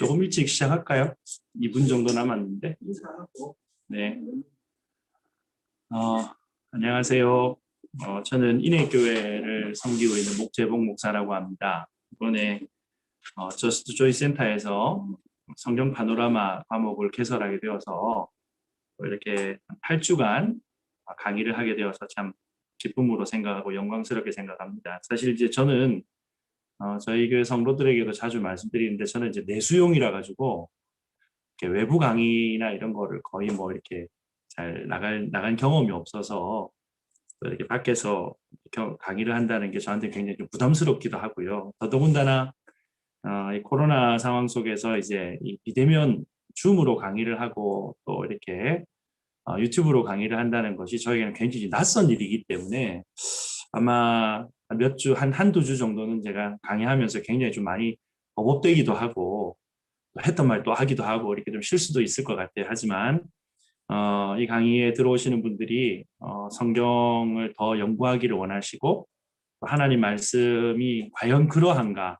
조금 일찍 시작할까요? 2분 정도 남았는데. 네. 안녕하세요. 저는 인해교회를 섬기고 있는 목재봉 목사라고 합니다. 이번에 저스트 조이 센터에서 성경 파노라마 과목을 개설하게 되어서 이렇게 8주간 강의를 하게 되어서 참 기쁨으로 생각하고 영광스럽게 생각합니다. 사실 이제 저는 저희 교회 성도들에게도 자주 말씀드리는데 저는 이제 내수용이라 가지고 이렇게 외부 강의나 이런 거를 거의 뭐 이렇게 잘 나간 경험이 없어서 이렇게 밖에서 강의를 한다는 게 저한테 굉장히 좀 부담스럽기도 하고요. 더더군다나 이 코로나 상황 속에서 이제 이 비대면 줌으로 강의를 하고 또 이렇게 유튜브로 강의를 한다는 것이 저에게는 굉장히 낯선 일이기 때문에 아마 한두 주 정도는 제가 강의하면서 굉장히 좀 많이 버벅대기도 하고 했던 말 또 하기도 하고 이렇게 좀 실수도 있을 것 같아요. 하지만 이 강의에 들어오시는 분들이 성경을 더 연구하기를 원하시고 하나님 말씀이 과연 그러한가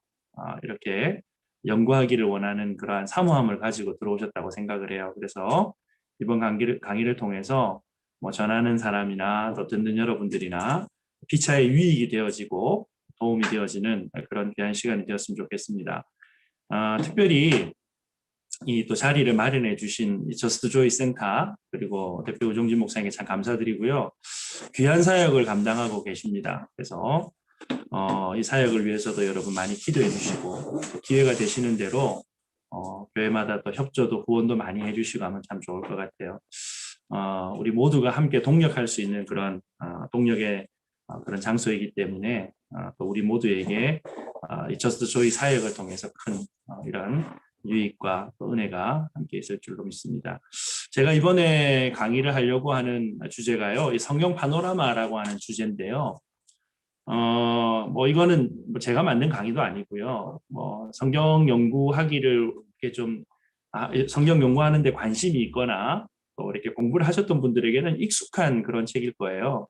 이렇게 연구하기를 원하는 그러한 사모함을 가지고 들어오셨다고 생각을 해요. 그래서 이번 강의를 통해서 뭐 전하는 사람이나 또 듣는 여러분들이나 피차의 유익이 되어지고 도움이 되어지는 그런 귀한 시간이 되었으면 좋겠습니다. 특별히 이 또 자리를 마련해 주신 저스트 조이 센터 그리고 대표 우종진 목사님께 참 감사드리고요. 귀한 사역을 감당하고 계십니다. 그래서 이 사역을 위해서도 여러분 많이 기도해 주시고 기회가 되시는 대로 교회마다 또 협조도 후원도 많이 해주시고 하면 참 좋을 것 같아요. 우리 모두가 함께 동력할 수 있는 그런 동력의 그런 장소이기 때문에 또 우리 모두에게 이 저스트 조이 사역을 통해서 큰 이런 유익과 또 은혜가 함께 있을 줄로 믿습니다. 제가 이번에 강의를 하려고 하는 주제가요, 이 성경 파노라마라고 하는 주제인데요. 뭐 이거는 뭐 제가 만든 강의도 아니고요. 뭐 성경 연구하기를 이렇게 좀 성경 연구하는데 관심이 있거나 또 이렇게 공부를 하셨던 분들에게는 익숙한 그런 책일 거예요.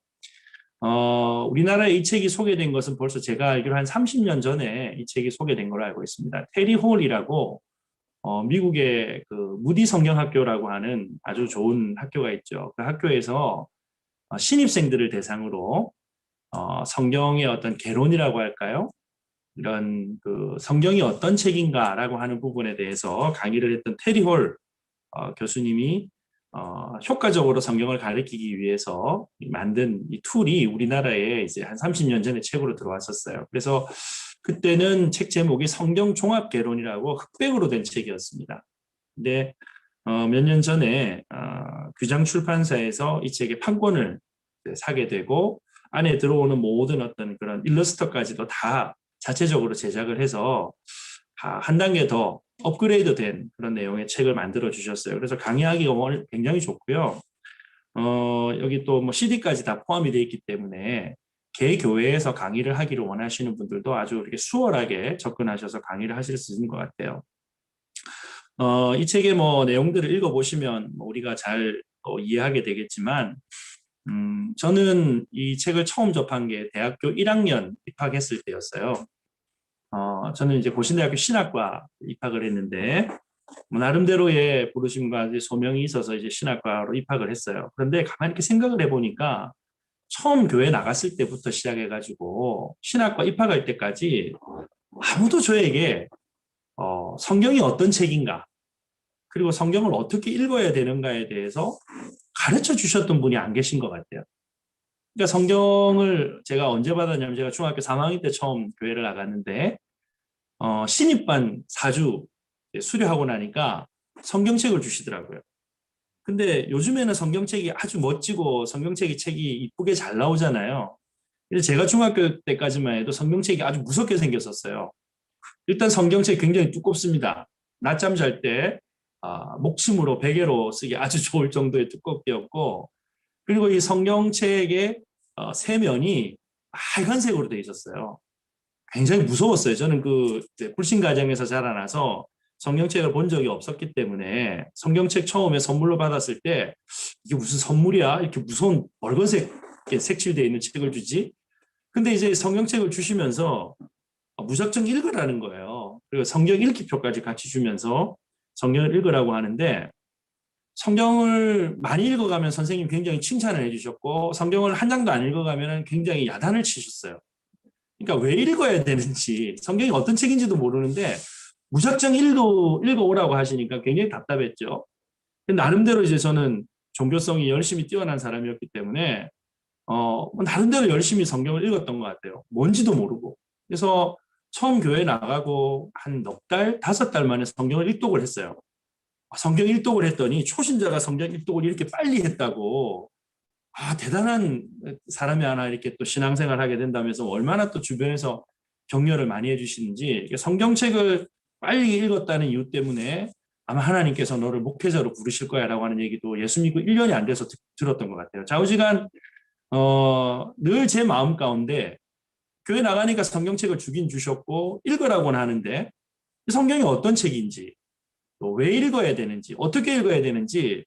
우리나라에 이 책이 소개된 것은 벌써 제가 알기로 한 30년 전에 이 책이 소개된 걸로 알고 있습니다. 테리 홀이라고 미국의 그 무디 성경학교라고 하는 아주 좋은 학교가 있죠. 그 학교에서 신입생들을 대상으로 성경의 어떤 개론이라고 할까요? 이런 그 성경이 어떤 책인가라고 하는 부분에 대해서 강의를 했던 테리 홀 교수님이 효과적으로 성경을 가르치기 위해서 만든 이 툴이 우리나라에 이제 한 30년 전에 책으로 들어왔었어요. 그래서 그때는 책 제목이 성경 종합 개론이라고 흑백으로 된 책이었습니다. 근데 몇 년 전에 규장 출판사에서 이 책의 판권을 사게 되고 안에 들어오는 모든 어떤 그런 일러스트까지도 다 자체적으로 제작을 해서 한 단계 더 업그레이드 된 그런 내용의 책을 만들어 주셨어요. 그래서 강의하기가 굉장히 좋고요. 여기 또 뭐 CD까지 다 포함이 되어 있기 때문에 개 교회에서 강의를 하기를 원하시는 분들도 아주 이렇게 수월하게 접근하셔서 강의를 하실 수 있는 것 같아요. 이 책의 뭐 내용들을 읽어보시면 뭐 우리가 잘 이해하게 되겠지만, 저는 이 책을 처음 접한 게 대학교 1학년 입학했을 때였어요. 저는 이제 고신대학교 신학과 입학을 했는데, 뭐 나름대로의 부르심과 소명이 있어서 이제 신학과로 입학을 했어요. 그런데 가만히 이렇게 생각을 해보니까 처음 교회 나갔을 때부터 시작해가지고 신학과 입학할 때까지 아무도 저에게 성경이 어떤 책인가, 그리고 성경을 어떻게 읽어야 되는가에 대해서 가르쳐 주셨던 분이 안 계신 것 같아요. 그러니까 성경을 제가 언제 받았냐면 제가 중학교 3학년 때 처음 교회를 나갔는데 신입반 4주 수료하고 나니까 성경책을 주시더라고요. 근데 요즘에는 성경책이 아주 멋지고 책이 이쁘게 잘 나오잖아요. 근데 제가 중학교 때까지만 해도 성경책이 아주 무섭게 생겼었어요. 일단 성경책 굉장히 두껍습니다. 낮잠 잘 때 목침으로 베개로 쓰기 아주 좋을 정도의 두껍게였고, 그리고 이 성경책의 세면이 빨간색으로 되어 있었어요. 굉장히 무서웠어요. 저는 그 불신 가정에서 자라나서 성경책을 본 적이 없었기 때문에 성경책 처음에 선물로 받았을 때 이게 무슨 선물이야? 이렇게 무서운 멀건색 색칠되어 있는 책을 주지? 근데 이제 성경책을 주시면서 무작정 읽으라는 거예요. 그리고 성경 읽기표까지 같이 주면서 성경을 읽으라고 하는데 성경을 많이 읽어가면 선생님 굉장히 칭찬을 해주셨고 성경을 한 장도 안 읽어가면 굉장히 야단을 치셨어요. 그러니까 왜 읽어야 되는지 성경이 어떤 책인지도 모르는데 무작정 읽어오라고 하시니까 굉장히 답답했죠. 나름대로 이제 저는 종교성이 열심히 뛰어난 사람이었기 때문에 나름대로 열심히 성경을 읽었던 것 같아요. 뭔지도 모르고. 그래서 처음 교회 나가고 한 넉 달, 5달 만에 성경을 일독을 했어요. 성경 일독을 했더니 초신자가 성경 일독을 이렇게 빨리 했다고 대단한 사람이 하나 이렇게 또 신앙생활 하게 된다면서 얼마나 또 주변에서 격려를 많이 해주시는지 성경책을 빨리 읽었다는 이유 때문에 아마 하나님께서 너를 목회자로 부르실 거야 라고 하는 얘기도 예수 믿고 1년이 안 돼서 들었던 것 같아요. 좌우지간 늘 제 마음 가운데 교회 나가니까 성경책을 주긴 주셨고 읽으라고는 하는데 성경이 어떤 책인지 또 왜 읽어야 되는지 어떻게 읽어야 되는지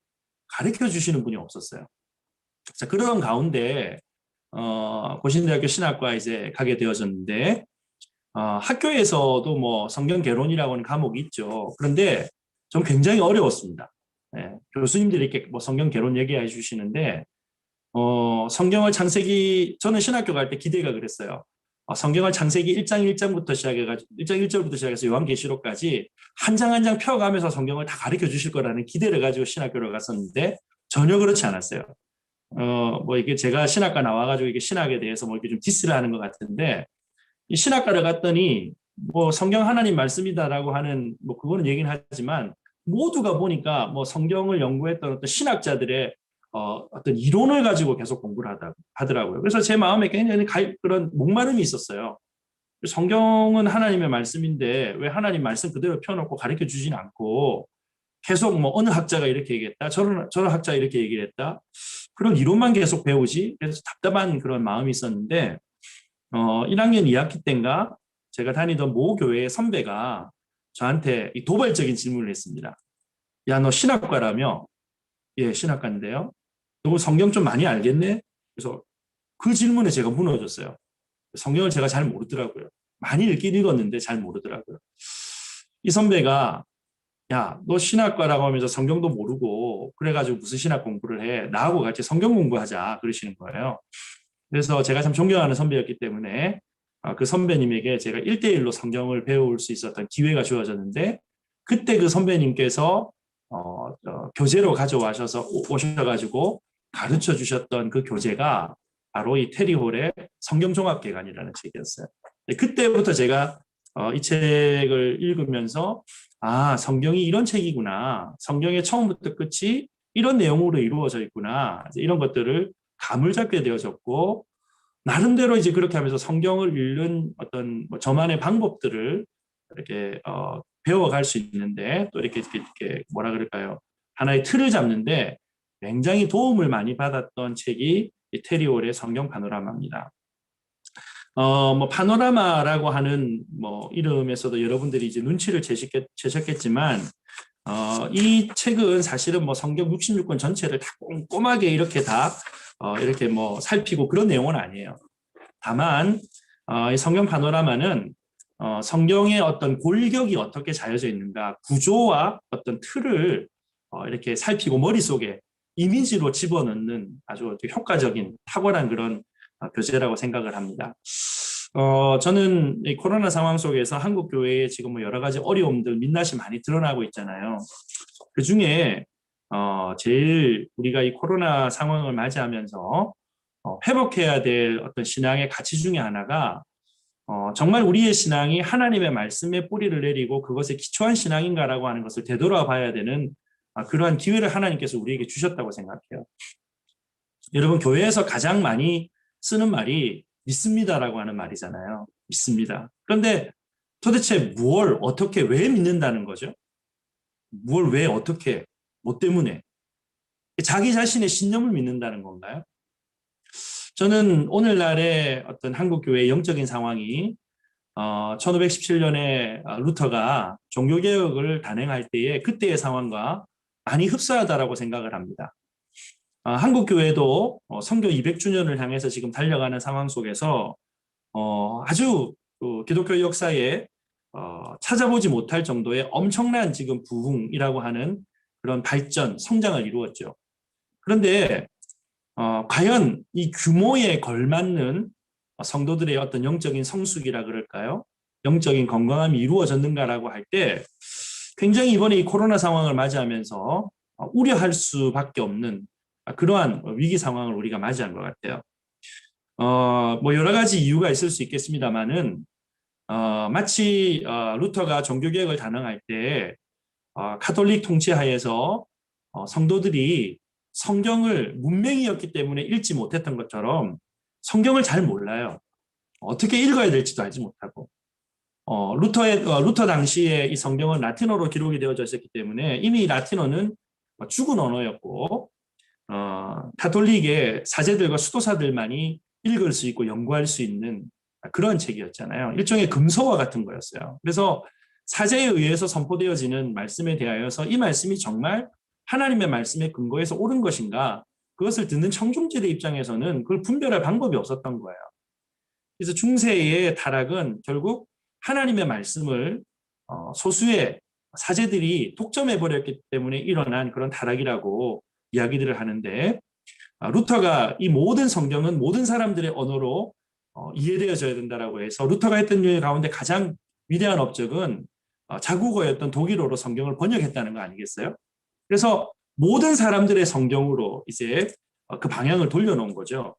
가르쳐 주시는 분이 없었어요. 자, 그런 가운데 고신대학교 신학과 이제 가게 되어졌는데 학교에서도 뭐 성경 개론이라고 하는 과목이 있죠. 그런데 좀 굉장히 어려웠습니다. 네, 교수님들이 이렇게 뭐 성경 개론 얘기해 주시는데 성경을 창세기 저는 신학교 갈 때 기대가 그랬어요. 성경을 창세기 1장 1장부터 시작해가지고 1장 1절부터 시작해서 요한계시록까지 한 장 한 장 펴가면서 성경을 다 가르쳐 주실 거라는 기대를 가지고 신학교를 갔었는데 전혀 그렇지 않았어요. 뭐 이게 제가 신학과 나와가지고 이게 신학에 대해서 뭐 이렇게 좀 디스를 하는 것 같은데 이 신학과를 갔더니 뭐 성경 하나님 말씀이다라고 하는 뭐 그거는 얘기는 하지만 모두가 보니까 뭐 성경을 연구했던 어떤 신학자들의 어떤 이론을 가지고 계속 공부를 하더라고요. 그래서 제 마음에 굉장히 그런 목마름이 있었어요. 성경은 하나님의 말씀인데 왜 하나님 말씀 그대로 펴놓고 가르쳐 주진 않고 계속 뭐 어느 학자가 이렇게 얘기했다, 저런 학자가 이렇게 얘기를 했다, 그런 이론만 계속 배우지. 그래서 답답한 그런 마음이 있었는데 1학년 2학기 때인가 제가 다니던 모 교회의 선배가 저한테 이 도발적인 질문을 했습니다. 야, 너 신학과라며? 예, 신학과인데요. 너 성경 좀 많이 알겠네? 그래서 그 질문에 제가 무너졌어요. 성경을 제가 잘 모르더라고요. 많이 읽긴 읽었는데 잘 모르더라고요. 이 선배가 야, 너 신학과라고 하면서 성경도 모르고 그래가지고 무슨 신학 공부를 해? 나하고 같이 성경 공부하자 그러시는 거예요. 그래서 제가 참 존경하는 선배였기 때문에 그 선배님에게 제가 1대1로 성경을 배울 수 있었던 기회가 주어졌는데 그때 그 선배님께서 교재로 가져와셔서 오셔가지고 가르쳐 주셨던 그 교재가 바로 이 테리 홀의 성경종합개관이라는 책이었어요. 그때부터 제가 이 책을 읽으면서 성경이 이런 책이구나. 성경의 처음부터 끝이 이런 내용으로 이루어져 있구나. 이런 것들을 감을 잡게 되어졌고 나름대로 이제 그렇게 하면서 성경을 읽는 어떤 뭐 저만의 방법들을 이렇게 배워갈 수 있는데 또 이렇게 뭐라 그럴까요? 하나의 틀을 잡는데 굉장히 도움을 많이 받았던 책이 테리 홀의 성경 파노라마입니다. 뭐 파노라마라고 하는 뭐 이름에서도 여러분들이 이제 눈치를 채셨겠지만 이 책은 사실은 뭐 성경 66권 전체를 다 꼼꼼하게 이렇게 다 이렇게 뭐 살피고 그런 내용은 아니에요. 다만 이 성경 파노라마는 성경의 어떤 골격이 어떻게 자여져 있는가, 구조와 어떤 틀을 이렇게 살피고 머릿속에 이미지로 집어넣는 아주 효과적인 탁월한 그런 교재라고 생각을 합니다. 저는 이 코로나 상황 속에서 한국 교회에 지금 뭐 여러 가지 어려움들, 민낯이 많이 드러나고 있잖아요. 그 중에 제일 우리가 이 코로나 상황을 맞이하면서 회복해야 될 어떤 신앙의 가치 중에 하나가 정말 우리의 신앙이 하나님의 말씀에 뿌리를 내리고 그것에 기초한 신앙인가라고 하는 것을 되돌아봐야 되는 그러한 기회를 하나님께서 우리에게 주셨다고 생각해요. 여러분, 교회에서 가장 많이 쓰는 말이 믿습니다라고 하는 말이잖아요. 믿습니다. 그런데 도대체 무엇, 어떻게, 왜 믿는다는 거죠? 무엇, 왜, 어떻게, 뭐 때문에? 자기 자신의 신념을 믿는다는 건가요? 저는 오늘날의 어떤 한국교회의 영적인 상황이 1517년에 루터가 종교개혁을 단행할 때에 그때의 상황과 많이 흡사하다라고 생각을 합니다. 한국교회도 선교 200주년을 향해서 지금 달려가는 상황 속에서 아주 기독교 역사에 찾아보지 못할 정도의 엄청난 지금 부흥이라고 하는 그런 발전, 성장을 이루었죠. 그런데 과연 이 규모에 걸맞는 성도들의 어떤 영적인 성숙이라 그럴까요? 영적인 건강함이 이루어졌는가라고 할 때 굉장히 이번에 이 코로나 상황을 맞이하면서 우려할 수밖에 없는 그러한 위기 상황을 우리가 맞이한 것 같아요. 뭐 여러 가지 이유가 있을 수 있겠습니다만은 마치 루터가 종교개혁을 단행할 때 카톨릭 통치하에서 성도들이 성경을 문맹이었기 때문에 읽지 못했던 것처럼 성경을 잘 몰라요. 어떻게 읽어야 될지도 알지 못하고 루터 당시에 이 성경은 라틴어로 기록이 되어져 있었기 때문에 이미 라틴어는 죽은 언어였고 가톨릭의 사제들과 수도사들만이 읽을 수 있고 연구할 수 있는 그런 책이었잖아요. 일종의 금서와 같은 거였어요. 그래서 사제에 의해서 선포되어지는 말씀에 대하여서 이 말씀이 정말 하나님의 말씀에 근거해서 옳은 것인가, 그것을 듣는 청중들의 입장에서는 그걸 분별할 방법이 없었던 거예요. 그래서 중세의 타락은 결국 하나님의 말씀을 소수의 사제들이 독점해 버렸기 때문에 일어난 그런 타락이라고 이야기들을 하는데, 루터가 이 모든 성경은 모든 사람들의 언어로 이해되어져야 된다라고 해서 루터가 했던 일 가운데 가장 위대한 업적은 자국어였던 독일어로 성경을 번역했다는 거 아니겠어요? 그래서 모든 사람들의 성경으로 이제 그 방향을 돌려놓은 거죠.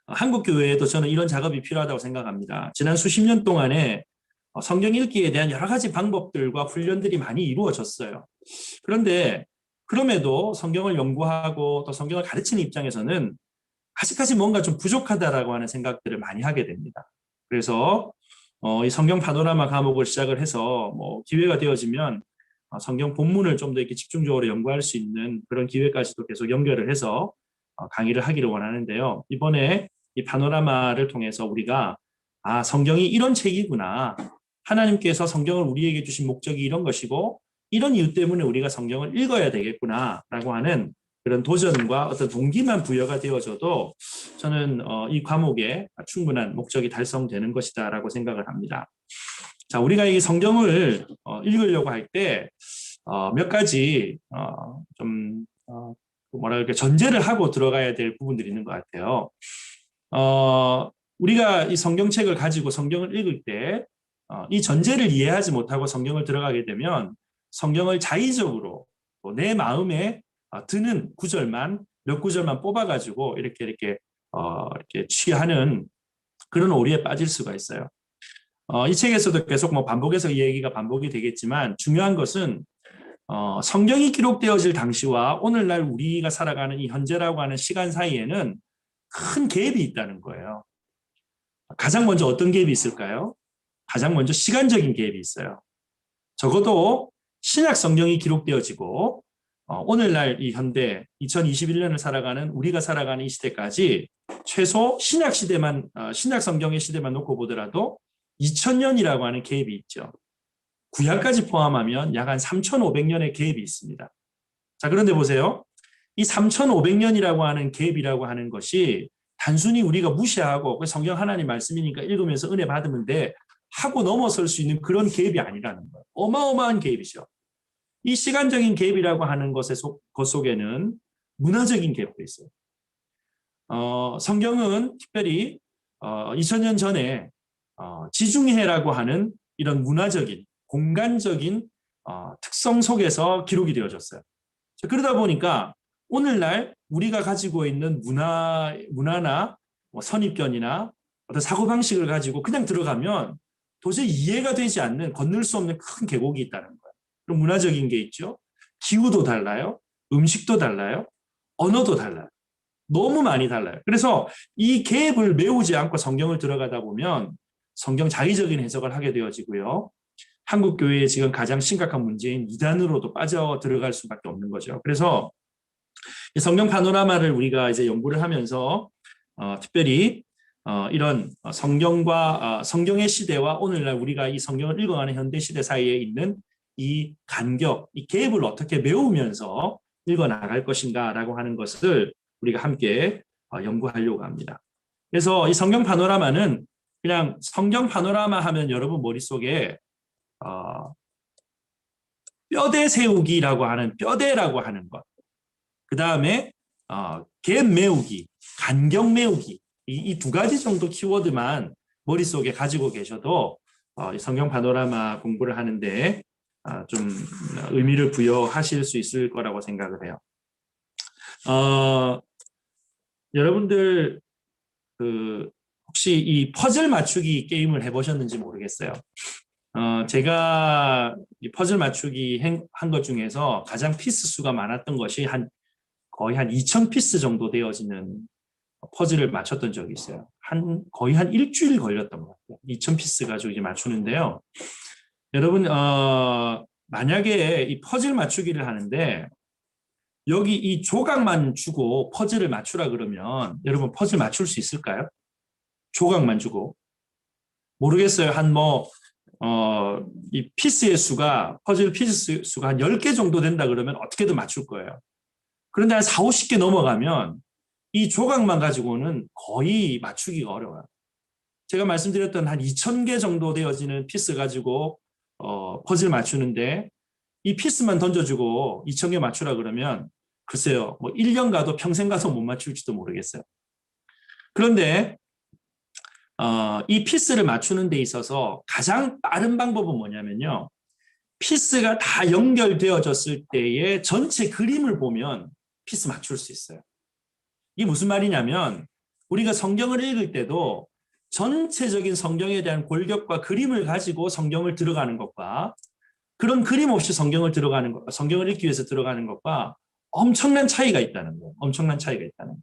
한국 교회에도 저는 이런 작업이 필요하다고 생각합니다. 지난 수십 년 동안에 성경 읽기에 대한 여러 가지 방법들과 훈련들이 많이 이루어졌어요. 그런데 그럼에도 성경을 연구하고 또 성경을 가르치는 입장에서는 아직까지 뭔가 좀 부족하다라고 하는 생각들을 많이 하게 됩니다. 그래서 이 성경 파노라마 과목을 시작을 해서 뭐 기회가 되어지면 성경 본문을 좀 더 이렇게 집중적으로 연구할 수 있는 그런 기회까지도 계속 연결을 해서 강의를 하기를 원하는데요. 이번에 이 파노라마를 통해서 우리가 성경이 이런 책이구나. 하나님께서 성경을 우리에게 주신 목적이 이런 것이고 이런 이유 때문에 우리가 성경을 읽어야 되겠구나라고 하는 그런 도전과 어떤 동기만 부여가 되어져도 저는 이 과목에 충분한 목적이 달성되는 것이다라고 생각을 합니다. 자, 우리가 이 성경을 읽으려고 할 때 몇 가지 좀 뭐라 그럴까 전제를 하고 들어가야 될 부분들이 있는 것 같아요. 우리가 이 성경책을 가지고 성경을 읽을 때 이 전제를 이해하지 못하고 성경을 들어가게 되면 성경을 자의적으로 내 마음에 드는 구절만 몇 구절만 뽑아가지고 이렇게 취하는 그런 오리에 빠질 수가 있어요. 이 책에서도 계속 뭐 반복해서 이 얘기가 반복이 되겠지만 중요한 것은 성경이 기록되어질 당시와 오늘날 우리가 살아가는 이 현재라고 하는 시간 사이에는 큰 갭이 있다는 거예요. 가장 먼저 어떤 갭이 있을까요? 가장 먼저 시간적인 갭이 있어요. 적어도 신약 성경이 기록되어지고 오늘날 이 현대 2021년을 살아가는 우리가 살아가는 이 시대까지 최소 신약 시대만 신약 성경의 시대만 놓고 보더라도 2000년이라고 하는 갭이 있죠. 구약까지 포함하면 약 한 3500년의 갭이 있습니다. 자, 그런데 보세요. 이 3500년이라고 하는 갭이라고 하는 것이 단순히 우리가 무시하고 성경 하나님 말씀이니까 읽으면서 은혜 받으면 돼 하고 넘어설 수 있는 그런 갭이 아니라는 거예요. 어마어마한 갭이죠. 이 시간적인 갭이라고 하는 것 속에는 문화적인 갭도 있어요. 성경은 특별히 2000년 전에 지중해라고 하는 이런 문화적인 공간적인 특성 속에서 기록이 되어졌어요. 그러다 보니까 오늘날 우리가 가지고 있는 문화나 선입견이나 어떤 사고방식을 가지고 그냥 들어가면 도저히 이해가 되지 않는 건널 수 없는 큰 계곡이 있다는 거예요. 그럼 문화적인 게 있죠. 기후도 달라요. 음식도 달라요. 언어도 달라요. 너무 많이 달라요. 그래서 이 갭을 메우지 않고 성경을 들어가다 보면 성경 자의적인 해석을 하게 되어지고요. 한국 교회의 지금 가장 심각한 문제인 이단으로도 빠져 들어갈 수밖에 없는 거죠. 그래서 이 성경 파노라마를 우리가 이제 연구를 하면서 특별히 이런 성경과 성경의 시대와 오늘날 우리가 이 성경을 읽어가는 현대 시대 사이에 있는 이 간격, 이 갭을 어떻게 메우면서 읽어 나갈 것인가라고 하는 것을 우리가 함께 연구하려고 합니다. 그래서 이 성경 파노라마는 그냥 성경 파노라마 하면 여러분 머릿속에 뼈대 세우기라고 하는 뼈대라고 하는 것. 그 다음에 갭 메우기, 간격 메우기. 이 두 가지 정도 키워드만 머릿속에 가지고 계셔도 성경 파노라마 공부를 하는데 좀 의미를 부여하실 수 있을 거라고 생각을 해요. 여러분들 혹시 이 퍼즐 맞추기 게임을 해보셨는지 모르겠어요. 제가 이 퍼즐 맞추기 한 것 중에서 가장 피스 수가 많았던 것이 거의 한 2,000피스 정도 되어지는 퍼즐을 맞췄던 적이 있어요. 거의 한 일주일 걸렸던 것 같아요. 2,000피스 가지고 이제 맞추는데요. 여러분, 만약에 이 퍼즐 맞추기를 하는데 여기 이 조각만 주고 퍼즐을 맞추라 그러면 여러분 퍼즐 맞출 수 있을까요? 조각만 주고. 모르겠어요. 이 피스의 수가, 퍼즐 피스 수가 한 10개 정도 된다 그러면 어떻게든 맞출 거예요. 그런데 한 4, 50개 넘어가면 이 조각만 가지고는 거의 맞추기가 어려워요. 제가 말씀드렸던 한 2,000개 정도 되어지는 피스 가지고 퍼즐 맞추는데 이 피스만 던져주고 2,000개 맞추라 그러면 글쎄요, 뭐 1년 가도 평생 가도 못 맞출지도 모르겠어요. 그런데 이 피스를 맞추는 데 있어서 가장 빠른 방법은 뭐냐면요. 피스가 다 연결되어졌을 때의 전체 그림을 보면 피스 맞출 수 있어요. 이게 무슨 말이냐면 우리가 성경을 읽을 때도 전체적인 성경에 대한 골격과 그림을 가지고 성경을 들어가는 것과 그런 그림 없이 성경을 읽기 위해서 들어가는 것과 엄청난 차이가 있다는 거예요. 엄청난 차이가 있다는 거예요.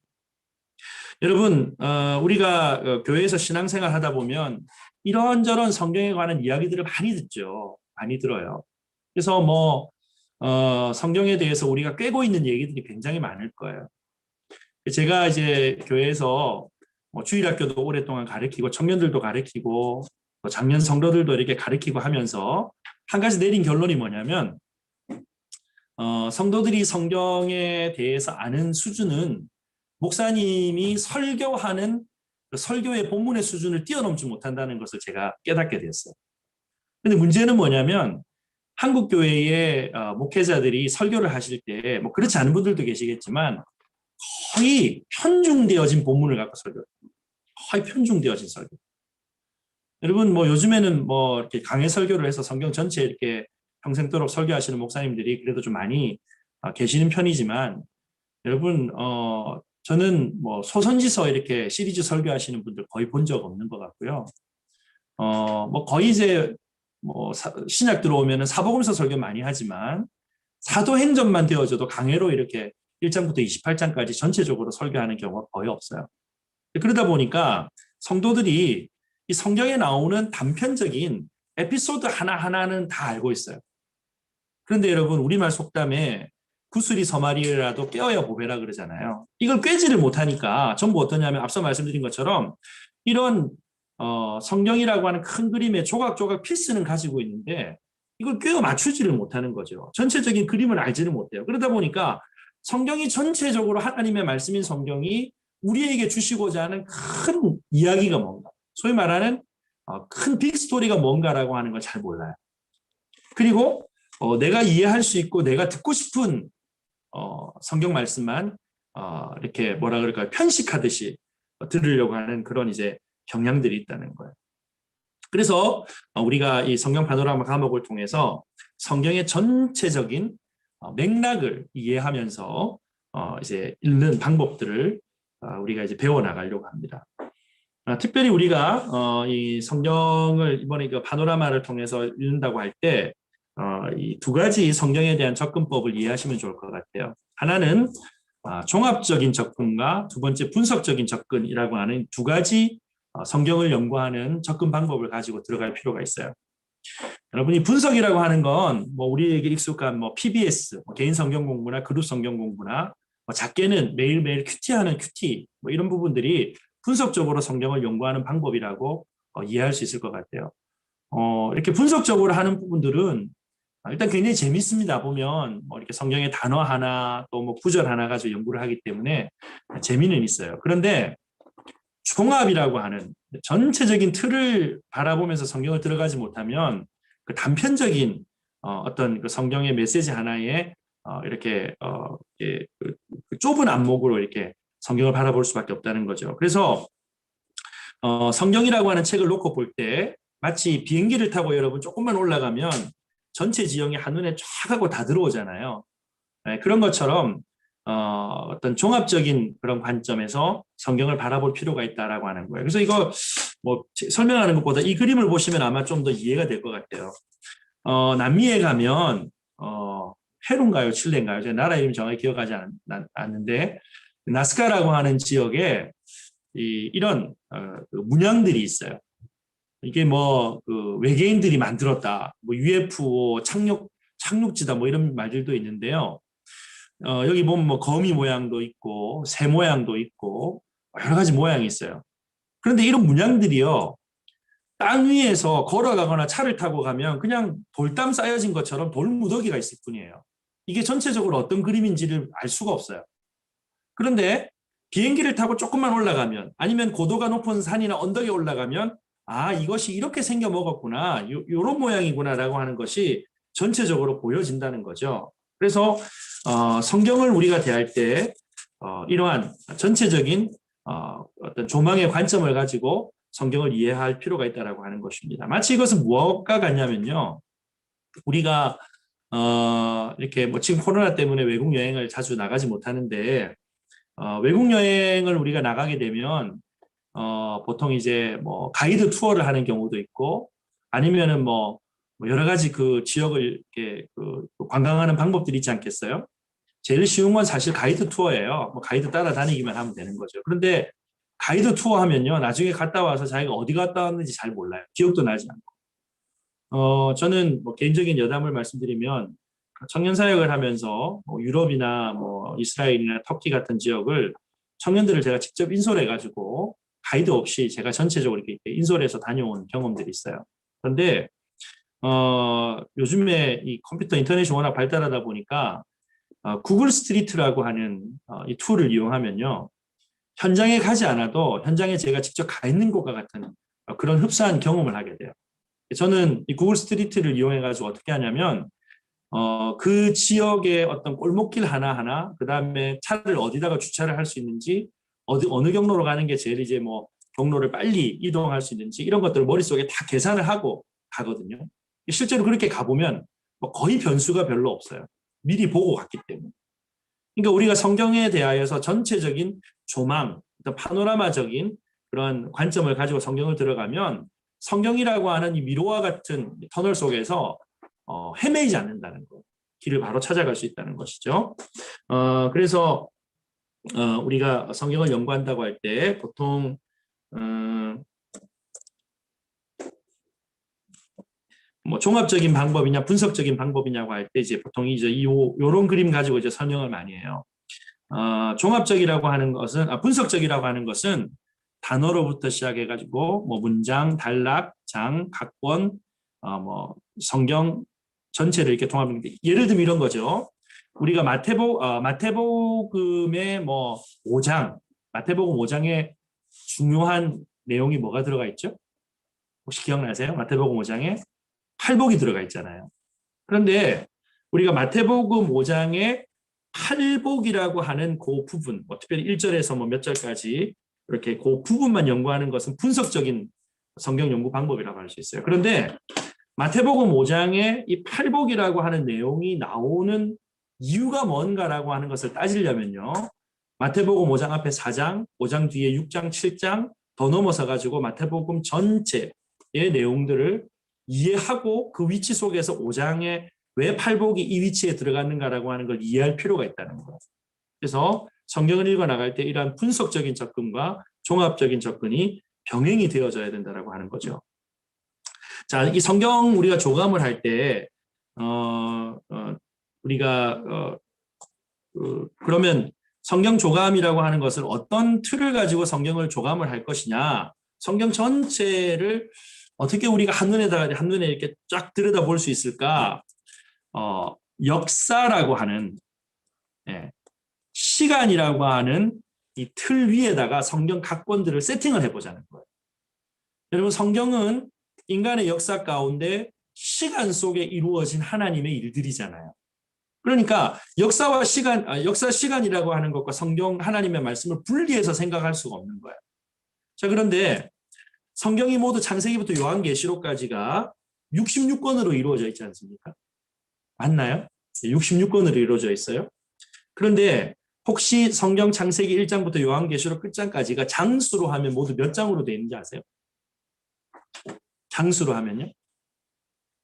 여러분, 우리가 교회에서 신앙생활 하다 보면 이런저런 성경에 관한 이야기들을 많이 듣죠. 많이 들어요. 그래서 성경에 대해서 우리가 꿰고 있는 얘기들이 굉장히 많을 거예요. 제가 이제 교회에서 주일학교도 오랫동안 가르치고 청년들도 가르치고 장년 성도들도 이렇게 가르치고 하면서 한 가지 내린 결론이 뭐냐면 성도들이 성경에 대해서 아는 수준은 목사님이 설교하는 설교의 본문의 수준을 뛰어넘지 못한다는 것을 제가 깨닫게 됐어요. 근데 문제는 뭐냐면 한국 교회의 목회자들이 설교를 하실 때 그렇지 않은 분들도 계시겠지만 거의 편중되어진 본문을 갖고 설교해요. 거의 편중되어진 설교. 여러분 요즘에는 이렇게 강해 설교를 해서 성경 전체 이렇게 평생도록 설교하시는 목사님들이 그래도 좀 많이 계시는 편이지만 여러분 저는 소선지서 이렇게 시리즈 설교하시는 분들 거의 본 적 없는 것 같고요. 거의 이제 신약 들어오면은 사복음서 설교 많이 하지만 사도행전만 되어져도 강해로 이렇게 1장부터 28장까지 전체적으로 설교하는 경우가 거의 없어요. 그러다 보니까 성도들이 이 성경에 나오는 단편적인 에피소드 하나하나는 다 알고 있어요. 그런데 여러분 우리말 속담에 구슬이 서말이라도 꿰어야 보배라 그러잖아요. 이걸 꿰지를 못하니까 전부 어떠냐면 앞서 말씀드린 것처럼 이런 성경이라고 하는 큰 그림의 조각조각 피스는 가지고 있는데 이걸 꿰어 맞추지를 못하는 거죠. 전체적인 그림을 알지를 못해요. 그러다 보니까 성경이 전체적으로 하나님의 말씀인 성경이 우리에게 주시고자 하는 큰 이야기가 뭔가, 소위 말하는 큰 빅스토리가 뭔가라고 하는 걸 잘 몰라요. 그리고 내가 이해할 수 있고 내가 듣고 싶은 성경 말씀만 이렇게 뭐라 그럴까요? 편식하듯이 들으려고 하는 그런 이제 경향들이 있다는 거예요. 그래서 우리가 이 성경 파노라마 과목을 통해서 성경의 전체적인 맥락을 이해하면서 이제 읽는 방법들을 우리가 이제 배워 나가려고 합니다. 특별히 우리가 이 성경을 이번에 그 파노라마를 통해서 읽는다고 할 때 이 두 가지 성경에 대한 접근법을 이해하시면 좋을 것 같아요. 하나는 종합적인 접근과 두 번째 분석적인 접근이라고 하는 두 가지 성경을 연구하는 접근 방법을 가지고 들어갈 필요가 있어요. 여러분이 분석이라고 하는 건 우리에게 익숙한 PBS, 개인 성경 공부나 그룹 성경 공부나 작게는 매일매일 큐티하는 큐티 이런 부분들이 분석적으로 성경을 연구하는 방법이라고 이해할 수 있을 것 같아요. 이렇게 분석적으로 하는 부분들은 일단 굉장히 재밌습니다. 보면 이렇게 성경의 단어 하나 또 구절 하나 가지고 연구를 하기 때문에 재미는 있어요. 그런데 종합이라고 하는 전체적인 틀을 바라보면서 성경을 들어가지 못하면 그 단편적인 어떤 그 성경의 메시지 하나에 이렇게 그 좁은 안목으로 이렇게 성경을 바라볼 수밖에 없다는 거죠. 그래서 성경이라고 하는 책을 놓고 볼 때 마치 비행기를 타고 여러분 조금만 올라가면 전체 지형이 한눈에 쫙 하고 다 들어오잖아요. 네, 그런 것처럼 어떤 종합적인 그런 관점에서 성경을 바라볼 필요가 있다라고 하는 거예요. 그래서 이거 뭐 설명하는 것보다 이 그림을 보시면 아마 좀 더 이해가 될 것 같아요. 남미에 가면 페루인가요, 칠레인가요? 제가 나라 이름 정확히 기억하지 않는데 나스카라고 하는 지역에 이런 그 문양들이 있어요. 이게 뭐 그 외계인들이 만들었다, 뭐 UFO 착륙지다, 뭐 이런 말들도 있는데요. 여기 보면 뭐 거미 모양도 있고 새 모양도 있고 여러 가지 모양이 있어요. 그런데 이런 문양들이요, 땅 위에서 걸어가거나 차를 타고 가면 그냥 돌담 쌓여진 것처럼 돌무더기가 있을 뿐이에요. 이게 전체적으로 어떤 그림인지를 알 수가 없어요. 그런데 비행기를 타고 조금만 올라가면, 아니면 고도가 높은 산이나 언덕에 올라가면 이것이 이렇게 생겨 먹었구나, 요런 모양이구나라고 하는 것이 전체적으로 보여진다는 거죠. 그래서 성경을 우리가 대할 때 이러한 전체적인 어떤 조망의 관점을 가지고 성경을 이해할 필요가 있다라고 하는 것입니다. 마치 이것은 무엇과 같냐면요, 우리가 이렇게 뭐 지금 코로나 때문에 외국 여행을 자주 나가지 못하는데 외국 여행을 우리가 나가게 되면 보통 이제 뭐 가이드 투어를 하는 경우도 있고, 아니면은 뭐 여러 가지 그 지역을 이렇게 그 관광하는 방법들이 있지 않겠어요? 제일 쉬운 건 사실 가이드 투어예요. 뭐 가이드 따라다니기만 하면 되는 거죠. 그런데 가이드 투어 하면요, 나중에 갔다 와서 자기가 어디 갔다 왔는지 잘 몰라요. 기억도 나지 않고. 저는 뭐 개인적인 여담을 말씀드리면, 청년 사역을 하면서 뭐 유럽이나 뭐 이스라엘이나 터키 같은 지역을 청년들을 제가 직접 인솔해 가지고 가이드 없이 제가 전체적으로 이렇게 인솔해서 다녀온 경험들이 있어요. 그런데 요즘에 이 컴퓨터 인터넷이 워낙 발달하다 보니까 구글 스트리트라고 하는 이 툴을 이용하면요, 현장에 가지 않아도 현장에 제가 직접 가 있는 것과 같은 그런 흡사한 경험을 하게 돼요. 저는 이 구글 스트리트를 이용해 가지고 어떻게 하냐면 그 지역의 어떤 골목길 하나하나, 그 다음에 차를 어디다가 주차를 할 수 있는지, 어느 경로로 가는 게 제일 이제 뭐 경로를 빨리 이동할 수 있는지, 이런 것들을 머릿속에 다 계산을 하고 가거든요. 실제로 그렇게 가보면 뭐 거의 변수가 별로 없어요. 미리 보고 갔기 때문에. 그러니까 우리가 성경에 대하여서 전체적인 조망, 파노라마적인 그런 관점을 가지고 성경을 들어가면 성경이라고 하는 이 미로와 같은 터널 속에서 헤매이지 않는다는 거, 길을 바로 찾아갈 수 있다는 것이죠. 그래서 우리가 성경을 연구한다고 할 때 보통 뭐 종합적인 방법이냐 분석적인 방법이냐고 할 때 이제 보통 이제 요런 그림 가지고 이제 설명을 많이 해요. 종합적이라고 하는 것은, 분석적이라고 하는 것은 단어로부터 시작해 가지고 뭐 문장, 단락, 장, 각본, 뭐 성경 전체를 이렇게 통합하는데, 예를 들면 이런 거죠. 우리가 마태복음의 뭐 5장, 마태복음 5장에 중요한 내용이 뭐가 들어가 있죠? 혹시 기억나세요? 마태복음 5장에 팔복이 들어가 있잖아요. 그런데 우리가 마태복음 5장에 팔복이라고 하는 그 부분, 뭐 특별히 1절에서 뭐 몇 절까지 이렇게 그 부분만 연구하는 것은 분석적인 성경 연구 방법이라고 할 수 있어요. 그런데 마태복음 5장에 이 팔복이라고 하는 내용이 나오는 이유가 뭔가라고 하는 것을 따지려면요, 마태복음 5장 앞에 4장, 5장 뒤에 6장, 7장 더 넘어서 가지고 마태복음 전체의 내용들을 이해하고 그 위치 속에서 5장에 왜 팔복이 이 위치에 들어갔는가라고 하는 걸 이해할 필요가 있다는 거예요. 그래서 성경을 읽어 나갈 때 이러한 분석적인 접근과 종합적인 접근이 병행이 되어져야 된다라고 하는 거죠. 자, 이 성경 우리가 조감을 할 때 우리가 그러면 성경 조감이라고 하는 것을 어떤 틀을 가지고 성경을 조감을 할 것이냐, 성경 전체를 어떻게 우리가 한눈에 이렇게 쫙 들여다볼 수 있을까? 역사라고 하는, 시간이라고 하는 이 틀 위에다가 성경 각본들을 세팅을 해보자는 거예요. 여러분, 성경은 인간의 역사 가운데 시간 속에 이루어진 하나님의 일들이잖아요. 그러니까 역사 시간이라고 하는 것과 성경 하나님의 말씀을 분리해서 생각할 수가 없는 거예요. 자, 그런데 성경이 모두 창세기부터 요한계시록까지가 66권으로 이루어져 있지 않습니까? 맞나요? 66권으로 이루어져 있어요. 그런데 혹시 성경 창세기 1장부터 요한계시록 끝장까지가 장수로 하면 모두 몇 장으로 되어 있는지 아세요? 장수로 하면요?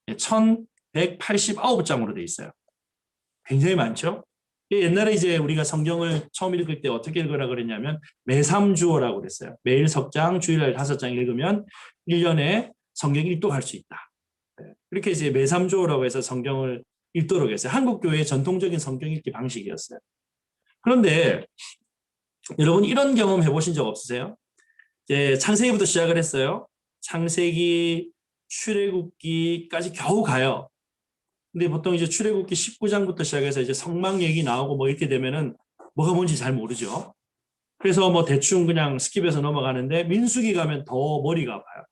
1189장으로 되어 있어요. 굉장히 많죠? 옛날에 이제 우리가 성경을 처음 읽을 때 어떻게 읽으라 그랬냐면 매삼주어라고 그랬어요. 매일 석 장, 주일날 5장 읽으면 1년에 성경 일독할 수 있다. 그렇게 이제 매삼주어라고 해서 성경을 읽도록 했어요. 한국 교회의 전통적인 성경 읽기 방식이었어요. 그런데 여러분 이런 경험 해보신 적 없으세요? 이제 창세기부터 시작을 했어요. 창세기, 출애굽기까지 겨우 가요. 근데 보통 이제 출애굽기 19장부터 시작해서 이제 성막 얘기 나오고 뭐 이렇게 되면은 뭐가 뭔지 잘 모르죠. 그래서 뭐 대충 그냥 스킵해서 넘어가는데 민수기 가면 더 머리가 아파요.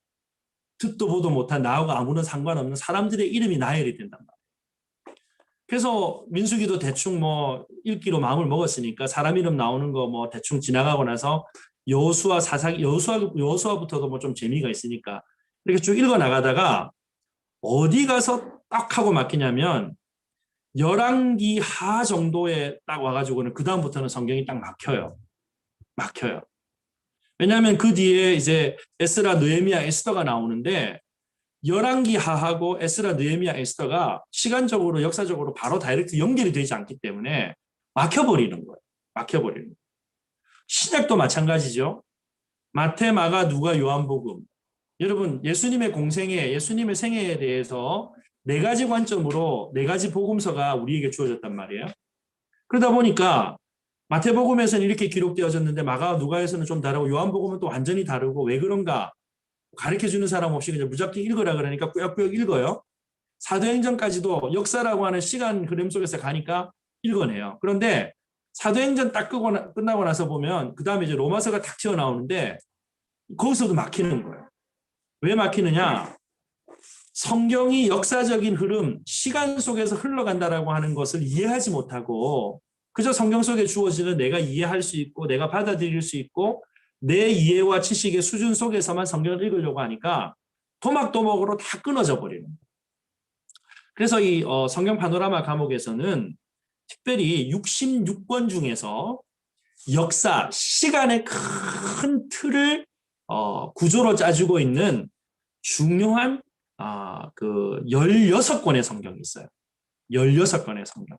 듣도 보도 못한 나하고 아무런 상관없는 사람들의 이름이 나열이 된단 말이에요. 그래서 민수기도 대충 뭐 읽기로 마음을 먹었으니까 사람 이름 나오는 거 뭐 대충 지나가고 나서 여호수아부터도 뭐 좀 재미가 있으니까 이렇게 쭉 읽어 나가다가 어디 가서 딱 하고 막히냐면 열왕기 하 정도에 딱 와가지고는 그 다음부터는 성경이 딱 막혀요. 왜냐하면 그 뒤에 이제 에스라, 느헤미야, 에스더가 나오는데 열왕기 하하고 에스라, 느헤미야, 에스더가 시간적으로 역사적으로 바로 다이렉트 연결이 되지 않기 때문에 막혀버리는 거예요. 막혀버리는 거예요. 신약도 마찬가지죠. 마태, 마가, 누가, 요한복음. 여러분 예수님의 공생애, 예수님의 생애에 대해서 네 가지 관점으로 네 가지 복음서가 우리에게 주어졌단 말이에요. 그러다 보니까 마태복음에서는 이렇게 기록되어졌는데 마가, 누가에서는 좀 다르고 요한복음은 또 완전히 다르고 왜 그런가 가르쳐주는 사람 없이 그냥 무작정 읽으라 그러니까 꾸역꾸역 읽어요. 사도행전까지도 역사라고 하는 시간 흐름 속에서 가니까 읽어내요. 그런데 사도행전 딱 끝나고 나서 보면 그 다음에 이제 로마서가 딱 튀어나오는데 거기서도 막히는 거예요. 왜 막히느냐? 성경이 역사적인 흐름, 시간 속에서 흘러간다라고 하는 것을 이해하지 못하고 그저 성경 속에 주어지는 내가 이해할 수 있고 내가 받아들일 수 있고 내 이해와 지식의 수준 속에서만 성경을 읽으려고 하니까 도막도막으로 다 끊어져 버리는 거예요. 그래서 이 성경 파노라마 과목에서는 특별히 66권 중에서 역사, 시간의 큰 틀을 구조로 짜주고 있는 중요한 그 16권의 성경이 있어요. 16권의 성경.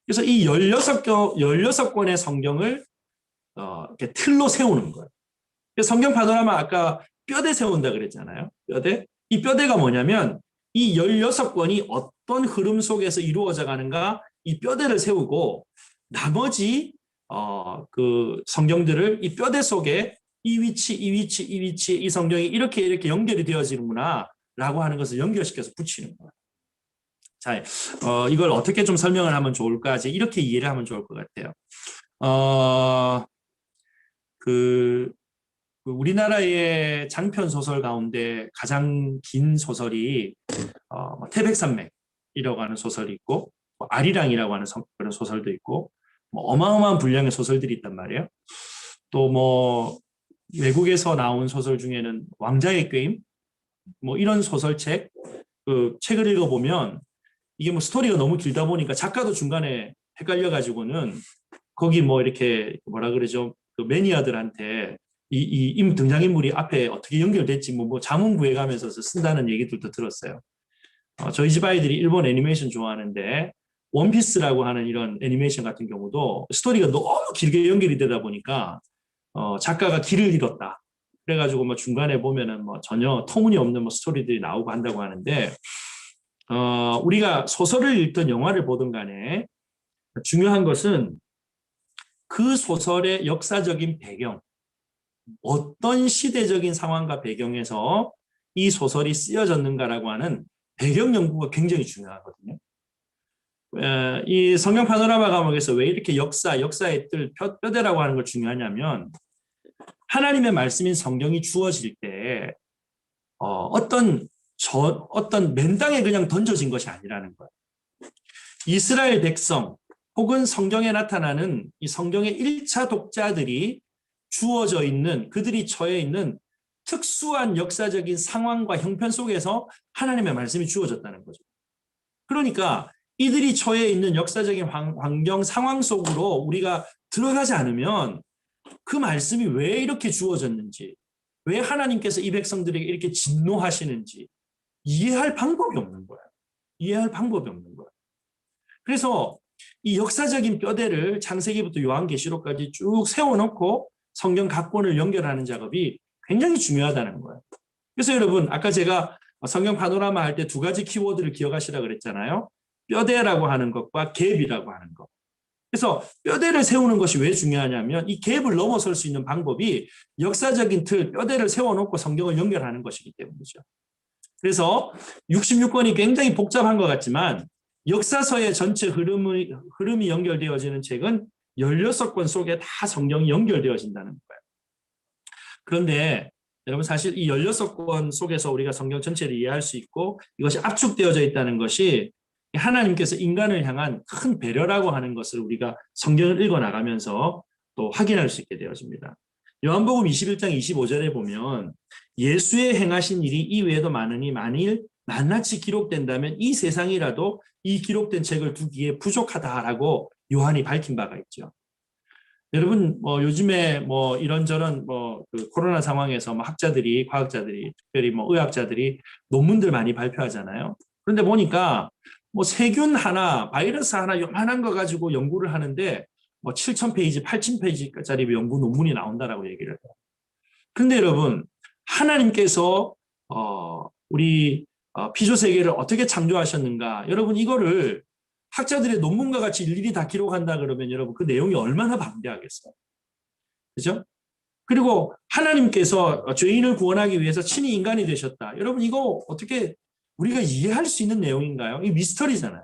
그래서 이 16권의 성경을 이렇게 틀로 세우는 거예요. 성경 파노라마 아까 뼈대 세운다 그랬잖아요. 뼈대. 이 뼈대가 뭐냐면 이 16권이 어떤 흐름 속에서 이루어져 가는가 이 뼈대를 세우고 나머지 그 성경들을 이 뼈대 속에 이 위치, 이 성경이 이렇게 연결이 되어지는구나 라고 하는 것을 연결시켜서 붙이는 거예요. 자, 이걸 어떻게 좀 설명을 하면 좋을까? 이렇게 이해를 하면 좋을 것 같아요. 그 우리나라의 장편 소설 가운데 가장 긴 소설이 태백산맥이라고 하는 소설이 있고 아리랑이라고 하는 그런 소설도 있고 어마어마한 분량의 소설들이 있단 말이에요. 또 뭐 외국에서 나온 소설 중에는 왕자의 게임 뭐 이런 소설책 그 책을 읽어보면 이게 뭐 스토리가 너무 길다 보니까 작가도 중간에 헷갈려 가지고는 거기 뭐 이렇게 뭐라 그러죠 그 매니아들한테 이 등장인물이 앞에 어떻게 연결됐지 뭐 자문 구해가면서 쓴다는 얘기들도 들었어요. 저희 집 아이들이 일본 애니메이션 좋아하는데 원피스라고 하는 이런 애니메이션 같은 경우도 스토리가 너무 길게 연결이 되다 보니까 작가가 길을 잃었다. 그래가지고 뭐 중간에 보면은 뭐 전혀 터무니없는 뭐 스토리들이 나오고 한다고 하는데 우리가 소설을 읽든 영화를 보든 간에 중요한 것은 그 소설의 역사적인 배경, 어떤 시대적인 상황과 배경에서 이 소설이 쓰여졌는가라고 하는 배경 연구가 굉장히 중요하거든요. 이 성경 파노라마 과목에서 왜 이렇게 역사의 뜰, 뼈대라고 하는 걸 중요하냐면 하나님의 말씀인 성경이 주어질 때 어떤 어떤 맨땅에 그냥 던져진 것이 아니라는 거예요. 이스라엘 백성 혹은 성경에 나타나는 이 성경의 1차 독자들이 주어져 있는, 그들이 처해 있는 특수한 역사적인 상황과 형편 속에서 하나님의 말씀이 주어졌다는 거죠. 그러니까 이들이 처해 있는 역사적인 환경 상황 속으로 우리가 들어가지 않으면 그 말씀이 왜 이렇게 주어졌는지, 왜 하나님께서 이 백성들에게 이렇게 진노하시는지 이해할 방법이 없는 거예요. 이해할 방법이 없는 거예요. 그래서 이 역사적인 뼈대를 창세기부터 요한계시록까지 쭉 세워놓고 성경 각 권을 연결하는 작업이 굉장히 중요하다는 거예요. 그래서 여러분, 아까 제가 성경 파노라마 할 때 두 가지 키워드를 기억하시라 그랬잖아요. 뼈대라고 하는 것과 갭이라고 하는 것. 그래서 뼈대를 세우는 것이 왜 중요하냐면 이 갭을 넘어설 수 있는 방법이 역사적인 틀, 뼈대를 세워놓고 성경을 연결하는 것이기 때문이죠. 그래서 66권이 굉장히 복잡한 것 같지만 역사서의 전체 흐름이 연결되어지는 책은 16권 속에 다 성경이 연결되어진다는 거예요. 그런데 여러분, 사실 이 16권 속에서 우리가 성경 전체를 이해할 수 있고 이것이 압축되어져 있다는 것이 하나님께서 인간을 향한 큰 배려라고 하는 것을 우리가 성경을 읽어나가면서 또 확인할 수 있게 되어집니다. 요한복음 21장 25절에 보면 예수의 행하신 일이 이외에도 많으니 만일 낱낱이 기록된다면 이 세상이라도 이 기록된 책을 두기에 부족하다라고 요한이 밝힌 바가 있죠. 여러분, 요즘에 이런저런 그 코로나 상황에서 학자들이, 과학자들이, 특별히 의학자들이 논문들 많이 발표하잖아요. 그런데 보니까 세균 하나, 바이러스 하나 요만한 거 가지고 연구를 하는데 7,000페이지, 8,000페이지짜리 연구 논문이 나온다라고 얘기를 해요. 그런데 여러분, 하나님께서 우리 피조 세계를 어떻게 창조하셨는가? 여러분, 이거를 학자들의 논문과 같이 일일이 다 기록한다 그러면 여러분 그 내용이 얼마나 방대하겠어요. 그죠? 그리고 하나님께서 죄인을 구원하기 위해서 친히 인간이 되셨다. 여러분, 이거 어떻게 우리가 이해할 수 있는 내용인가요? 이 미스터리잖아요.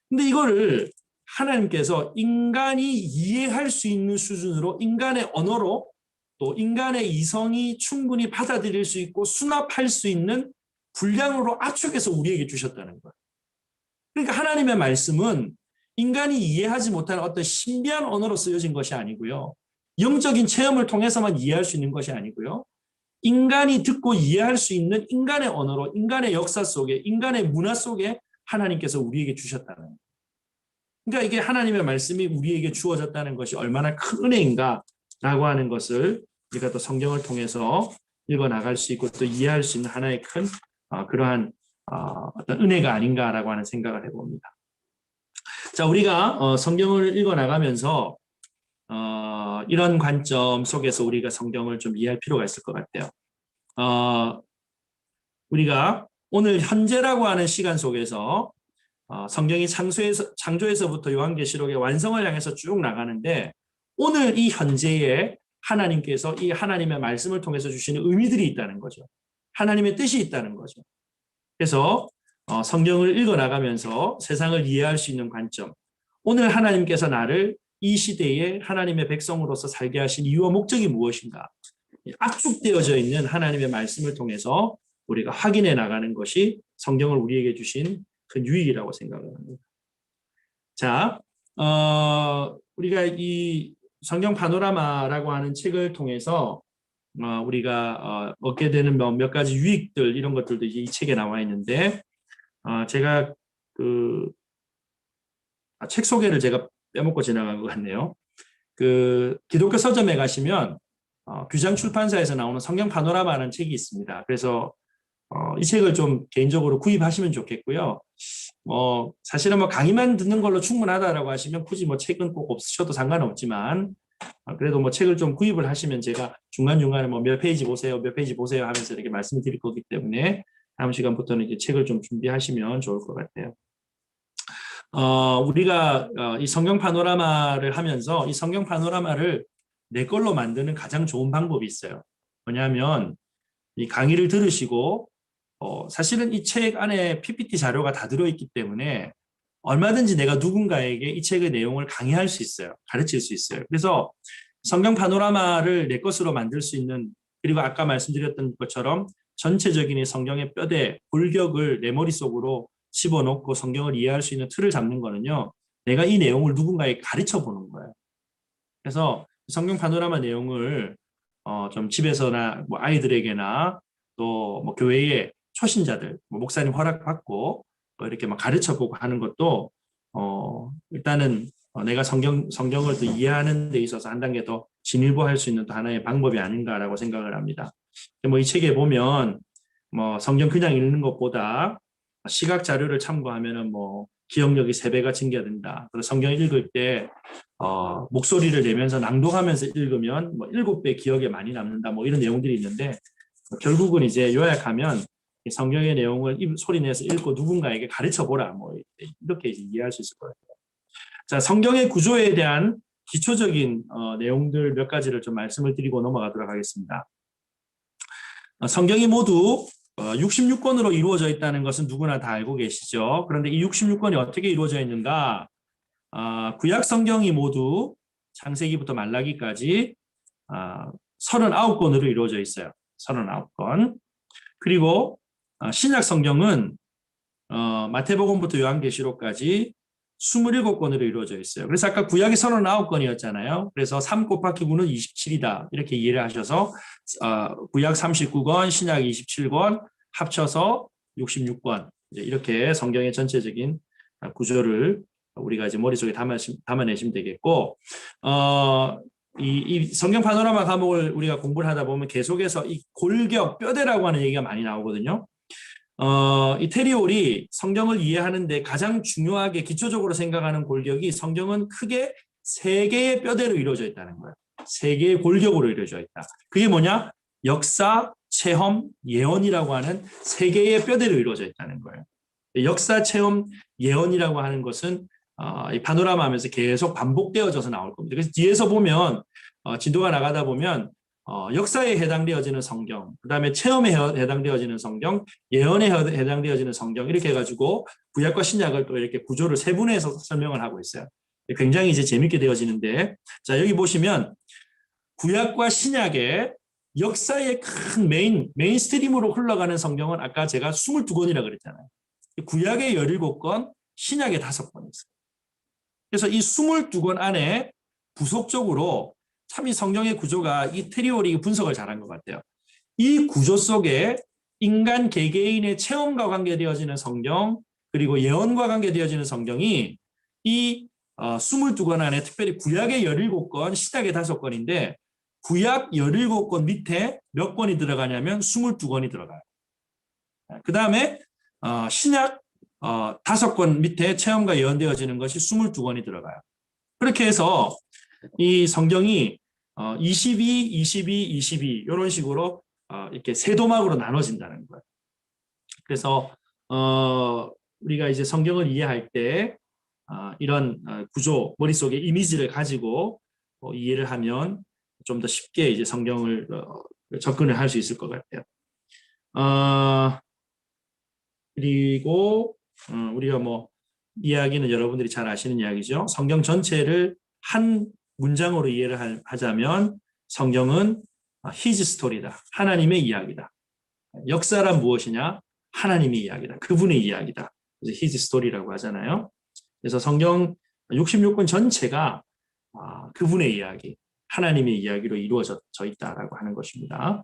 근데 이거를 하나님께서 인간이 이해할 수 있는 수준으로 인간의 언어로 또 인간의 이성이 충분히 받아들일 수 있고 수납할 수 있는 분량으로 압축해서 우리에게 주셨다는 거예요. 그러니까 하나님의 말씀은 인간이 이해하지 못하는 어떤 신비한 언어로 쓰여진 것이 아니고요. 영적인 체험을 통해서만 이해할 수 있는 것이 아니고요. 인간이 듣고 이해할 수 있는 인간의 언어로 인간의 역사 속에 인간의 문화 속에 하나님께서 우리에게 주셨다는 거예요. 그러니까 이게 하나님의 말씀이 우리에게 주어졌다는 것이 얼마나 큰 은혜인가라고 하는 것을 우리가 또 성경을 통해서 읽어나갈 수 있고 또 이해할 수 있는 하나의 큰 그러한 어떤 은혜가 아닌가라고 하는 생각을 해봅니다. 자, 우리가 성경을 읽어나가면서 이런 관점 속에서 우리가 성경을 좀 이해할 필요가 있을 것 같아요. 우리가 오늘 현재라고 하는 시간 속에서 성경이 창조에서부터 요한계시록의 완성을 향해서 쭉 나가는데 오늘 이 현재에 하나님께서 이 하나님의 말씀을 통해서 주시는 의미들이 있다는 거죠. 하나님의 뜻이 있다는 거죠. 그래서 성경을 읽어나가면서 세상을 이해할 수 있는 관점, 오늘 하나님께서 나를 이 시대에 하나님의 백성으로서 살게 하신 이유와 목적이 무엇인가, 압축되어져 있는 하나님의 말씀을 통해서 우리가 확인해 나가는 것이 성경을 우리에게 주신 큰 유익이라고 생각을 합니다. 자, 우리가 이 성경 파노라마라고 하는 책을 통해서 우리가 얻게 되는 몇 가지 유익들, 이런 것들도 이 책에 나와 있는데 제가 책 소개를 제가 빼먹고 지나간 것 같네요. 기독교 서점에 가시면 규장 출판사에서 나오는 성경 파노라마라는 책이 있습니다. 그래서 이 책을 좀 개인적으로 구입하시면 좋겠고요. 사실은 강의만 듣는 걸로 충분하다라고 하시면 굳이 책은 꼭 없으셔도 상관없지만 그래도 책을 좀 구입을 하시면 제가 중간중간에 몇 페이지 보세요, 몇 페이지 보세요 하면서 이렇게 말씀을 드릴 거기 때문에 다음 시간부터는 이제 책을 좀 준비하시면 좋을 것 같아요. 우리가 이 성경 파노라마를 하면서 이 성경 파노라마를 내 걸로 만드는 가장 좋은 방법이 있어요. 뭐냐면 이 강의를 들으시고 사실은 이 책 안에 PPT 자료가 다 들어있기 때문에 얼마든지 내가 누군가에게 이 책의 내용을 강의할 수 있어요. 가르칠 수 있어요. 그래서 성경 파노라마를 내 것으로 만들 수 있는, 그리고 아까 말씀드렸던 것처럼 전체적인 이 성경의 뼈대, 골격을 내 머릿속으로 집어넣고 성경을 이해할 수 있는 틀을 잡는 거는요. 내가 이 내용을 누군가에게 가르쳐 보는 거예요. 그래서 성경 파노라마 내용을 좀 집에서나 뭐 아이들에게나 또 뭐 교회의 초신자들, 뭐 목사님 허락받고 이렇게 막 가르쳐 보고 하는 것도 일단은 내가 성경을 또 이해하는 데 있어서 한 단계 더 진일보할 수 있는 또 하나의 방법이 아닌가라고 생각을 합니다. 뭐 이 책에 보면 뭐 성경 그냥 읽는 것보다 시각 자료를 참고하면은 뭐 기억력이 3배가 증가된다. 그래서 성경 읽을 때 목소리를 내면서 낭독하면서 읽으면 뭐 7배 기억에 많이 남는다. 뭐 이런 내용들이 있는데 결국은 이제 요약하면 성경의 내용을 소리 내서 읽고 누군가에게 가르쳐 보라. 뭐 이렇게 이제 이해할 수 있을 거예요. 자, 성경의 구조에 대한 기초적인 내용들 몇 가지를 좀 말씀을 드리고 넘어가도록 하겠습니다. 성경이 모두 66권으로 이루어져 있다는 것은 누구나 다 알고 계시죠. 그런데 이 66권이 어떻게 이루어져 있는가? 구약 성경이 모두 창세기부터 말라기까지 39권으로 이루어져 있어요. 39권. 그리고 신약 성경은 마태복음부터 요한계시록까지 27권으로 이루어져 있어요. 그래서 아까 구약이 39권이었잖아요. 그래서 3 곱하기 9는 27이다. 이렇게 이해를 하셔서 구약 39권, 신약 27권, 합쳐서 66권. 이렇게 성경의 전체적인 구조를 우리가 이제 머릿속에 담아내시면 되겠고, 이 성경 파노라마 과목을 우리가 공부를 하다 보면 계속해서 이 골격, 뼈대라고 하는 얘기가 많이 나오거든요. 이 테리올이 성경을 이해하는데 가장 중요하게 기초적으로 생각하는 골격이 성경은 크게 3개의 뼈대로 이루어져 있다는 거예요. 3개의 골격으로 이루어져 있다. 그게 뭐냐? 역사, 체험, 예언이라고 하는 3개의 뼈대로 이루어져 있다는 거예요. 역사, 체험, 예언이라고 하는 것은 이 파노라마 하면서 계속 반복되어져서 나올 겁니다. 그래서 뒤에서 보면 진도가 나가다 보면 역사에 해당되어지는 성경, 그 다음에 체험에 해당되어지는 성경, 예언에 해당되어지는 성경 이렇게 해가지고 구약과 신약을 또 이렇게 구조를 세분해서 설명을 하고 있어요. 굉장히 이제 재밌게 되어지는데, 자 여기 보시면 구약과 신약의 역사의 큰 메인스트림으로 흘러가는 성경은 아까 제가 22권이라고 그랬잖아요. 구약의 17권, 신약의 5권 있어요. 그래서 이 22권 안에 부속적으로 참 이 성경의 구조가 이 테리올이 분석을 잘한 것 같아요. 이 구조 속에 인간 개개인의 체험과 관계되어지는 성경, 그리고 예언과 관계되어지는 성경이 이 22권 안에 특별히 구약의 17권, 신약의 5권인데 구약 17권 밑에 몇 권이 들어가냐면 22권이 들어가요. 그 다음에 신약 5권 밑에 체험과 예언되어지는 것이 22권이 들어가요. 그렇게 해서 이 성경이 22, 22, 22 이런 식으로 이렇게 세 도막으로 나눠진다는 거예요. 그래서 우리가 이제 성경을 이해할 때 이런 구조, 머릿속에 이미지를 가지고 이해를 하면 좀 더 쉽게 이제 성경을 접근을 할 수 있을 것 같아요. 그리고 우리가 뭐 이야기는 여러분들이 잘 아시는 이야기죠. 성경 전체를 한 문장으로 이해를 하자면 성경은 His story다. 하나님의 이야기다. 역사란 무엇이냐? 하나님의 이야기다. 그분의 이야기다. 그래서 His story라고 하잖아요. 그래서 성경 66권 전체가 그분의 이야기, 하나님의 이야기로 이루어져 있다라고 하는 것입니다.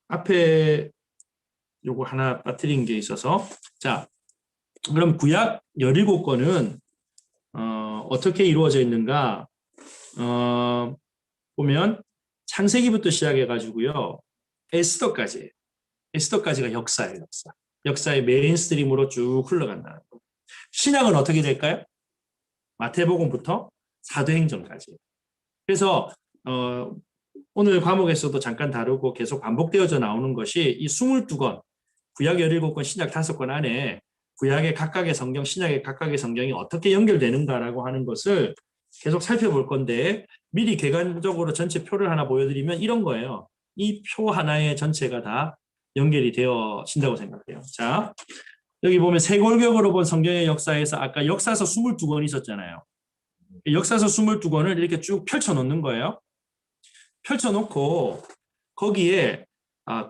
앞에 요거 하나 빠뜨린 게 있어서, 자, 그럼 구약 17권은 어떻게 이루어져 있는가? 보면 창세기부터 시작해 가지고요. 에스더까지가 역사예요, 역사. 역사의 메인스트림으로 쭉 흘러간다는 거예요. 신약은 어떻게 될까요? 마태복음부터 사도행전까지. 그래서 오늘 과목에서도 잠깐 다루고 계속 반복되어져 나오는 것이 이 22권, 구약 17권, 신약 5권 안에 구약의 각각의 성경, 신약의 각각의 성경이 어떻게 연결되는가라고 하는 것을 계속 살펴볼 건데, 미리 객관적으로 전체 표를 하나 보여드리면 이런 거예요. 이 표 하나의 전체가 다 연결이 되어진다고 생각해요. 자, 여기 보면 세골격으로 본 성경의 역사에서 아까 역사서 22권 있었잖아요. 역사서 22권을 이렇게 쭉 펼쳐 놓는 거예요. 펼쳐 놓고 거기에